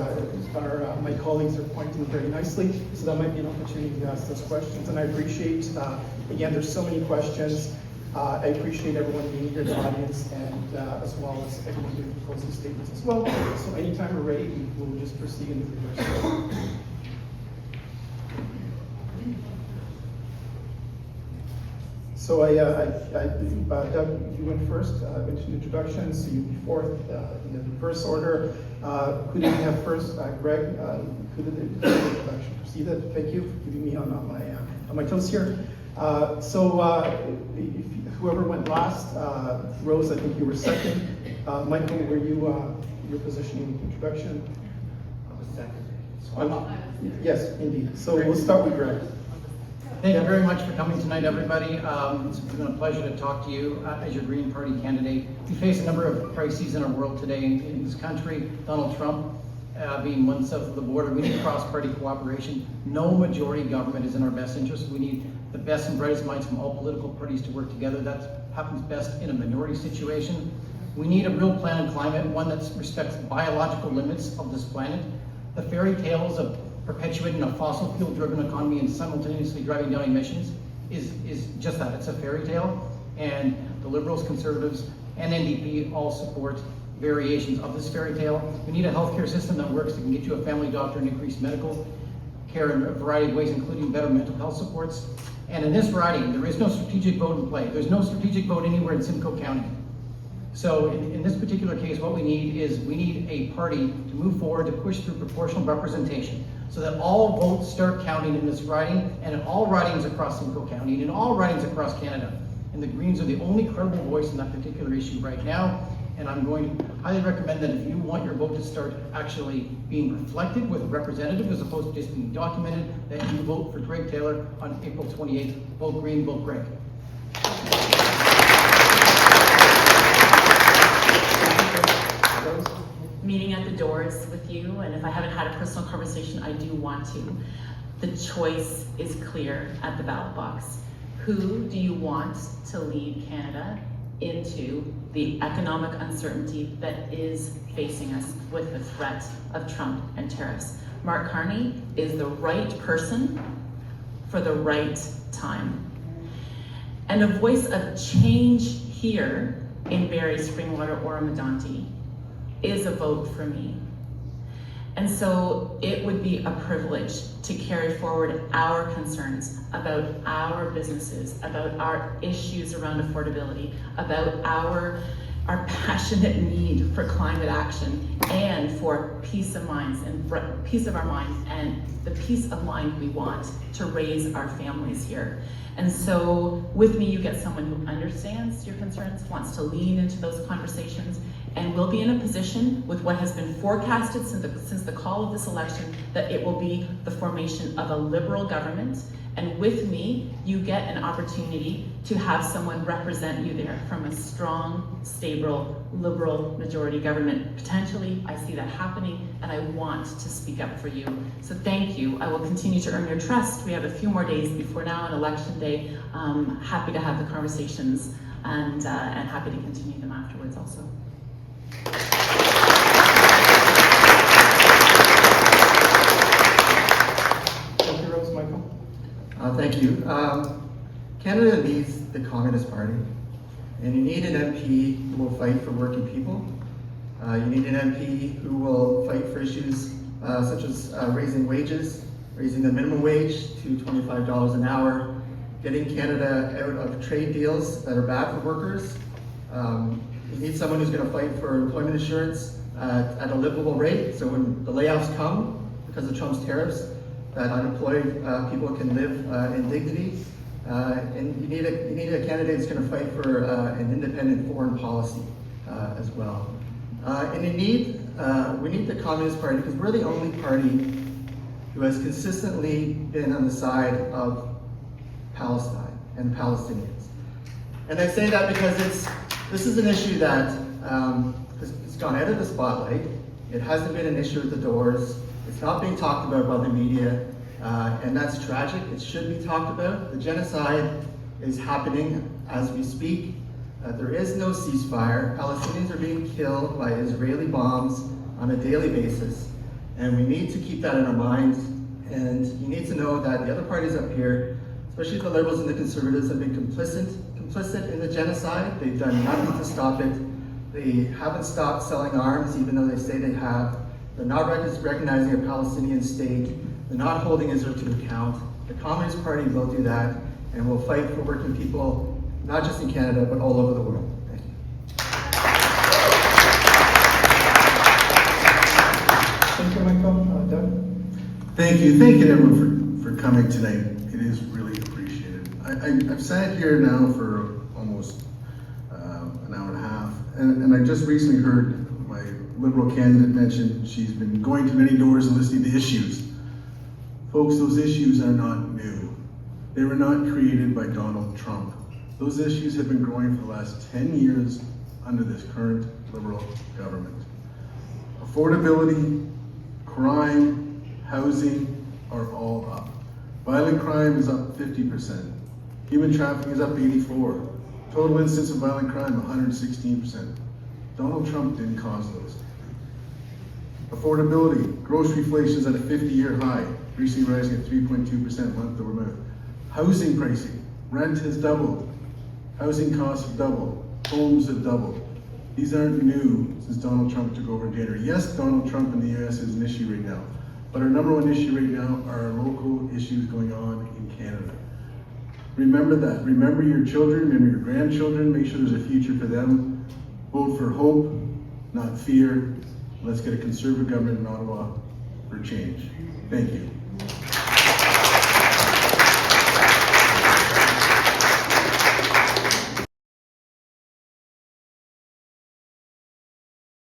my colleagues are pointing very nicely. So that might be an opportunity to ask those questions. And I appreciate, again, there's so many questions. I appreciate everyone being here in the audience, and as well as everyone doing closing statements as well. So anytime we're ready, we'll just proceed in the reverse order. So Doug, you went first, went to the introductions, so you be fourth in the reverse order. Who did we have first? Greg, who did the introduction proceeded? Thank you for keeping me on my toes here. Whoever went last, Rose, I think you were second. Michael, were you your position in the introduction? I was second. Yes, indeed. So we'll start with Greg. Thank you very much for coming tonight, everybody. It's been a pleasure to talk to you as your Green Party candidate. We face a number of crises in our world today in this country. Donald Trump being one south of the border. We need cross-party cooperation. No majority government is in our best interest. We need the best and brightest minds from all political parties to work together. That happens best in a minority situation. We need a real plan on climate, one that respects biological limits of this planet. The fairy tales of perpetuating a fossil fuel-driven economy and simultaneously driving down emissions is just that. It's a fairy tale, and the Liberals, Conservatives, and NDP all support variations of this fairy tale. We need a healthcare system that works, that can get you a family doctor and increase medical care in a variety of ways, including better mental health supports. And in this riding, there is no strategic vote in play. There's no strategic vote anywhere in Simcoe County. So in this particular case, what we need is a party to move forward to push through proportional representation so that all votes start counting in this riding and in all ridings across Simcoe County and in all ridings across Canada. And the Greens are the only credible voice in that particular issue right now. And I'm going to highly recommend that if you want your vote to start actually being reflected with a representative as opposed to just being documented, that you vote for Greg Taylor on April 28th. Vote Green, vote Greg. Meeting at the doors with you, and if I haven't had a personal conversation, I do want to. The choice is clear at the ballot box. Who do you want to lead Canada into the economic uncertainty that is facing us with the threat of Trump and tariffs? Mark Carney is the right person for the right time. And a voice of change here in Barrie, Springwater, Oro-Medonte is a vote for me. And so it would be a privilege to carry forward our concerns about our businesses, about our issues around affordability, about our passionate need for climate action and for peace of minds and peace of our minds and the peace of mind we want to raise our families here. And so with me, you get someone who understands your concerns, wants to lean into those conversations, and will be in a position with what has been forecasted since the call of this election, that it will be the formation of a Liberal government. And with me, you get an opportunity to have someone represent you there from a strong, stable, Liberal majority government. Potentially, I see that happening, and I want to speak up for you. So thank you. I will continue to earn your trust. We have a few more days before now on election day. Happy to have the conversations and happy to continue them afterwards also. Thank you, Rose. Michael? Thank you. Canada needs the Communist Party, and you need an MP who will fight for working people. You need an MP who will fight for issues such as raising wages, raising the minimum wage to $25 an hour, getting Canada out of trade deals that are bad for workers. You need someone who's going to fight for employment insurance at a livable rate, so when the layoffs come because of Trump's tariffs, that unemployed people can live in dignity. And you need a candidate that's going to fight for an independent foreign policy as well. And we need the Communist Party because we're the only party who has consistently been on the side of Palestine and Palestinians. And I say that because this is an issue that it's gone out of the spotlight. It hasn't been an issue at the doors. It's not being talked about by the media, and that's tragic. It should be talked about. The genocide is happening as we speak. There is no ceasefire. Palestinians are being killed by Israeli bombs on a daily basis, and we need to keep that in our minds. And you need to know that the other parties up here, especially the Liberals and the Conservatives, have been complicit in the genocide. They've done nothing to stop it. They haven't stopped selling arms, even though they say they have. They're not recognizing a Palestinian state. They're not holding Israel to account. The Communist Party will do that, and will fight for working people, not just in Canada, but all over the world. Thank you. Thank you, Michael. Doug? Thank you everyone for coming tonight. It is really appreciated. I've sat here now for almost an hour and a half, and I just recently heard my Liberal candidate mention she's been going to many doors and listening to issues. Folks, those issues are not new. They were not created by Donald Trump. Those issues have been growing for the last 10 years under this current Liberal government. Affordability, crime, housing are all up. Violent crime is up 50%. Human trafficking is up 84%. Total incidents of violent crime, 116%. Donald Trump didn't cause those. Affordability, grocery inflation is at a 50-year high, recently rising at 3.2% month over month. Housing pricing, rent has doubled. Housing costs have doubled. Homes have doubled. These aren't new since Donald Trump took over in January. Yes, Donald Trump in the US is an issue right now, but our number one issue right now are our local issues going on in Canada. Remember that. Remember your children, remember your grandchildren, make sure there's a future for them. Vote for hope, not fear. Let's get a Conservative government in Ottawa for change. Thank you.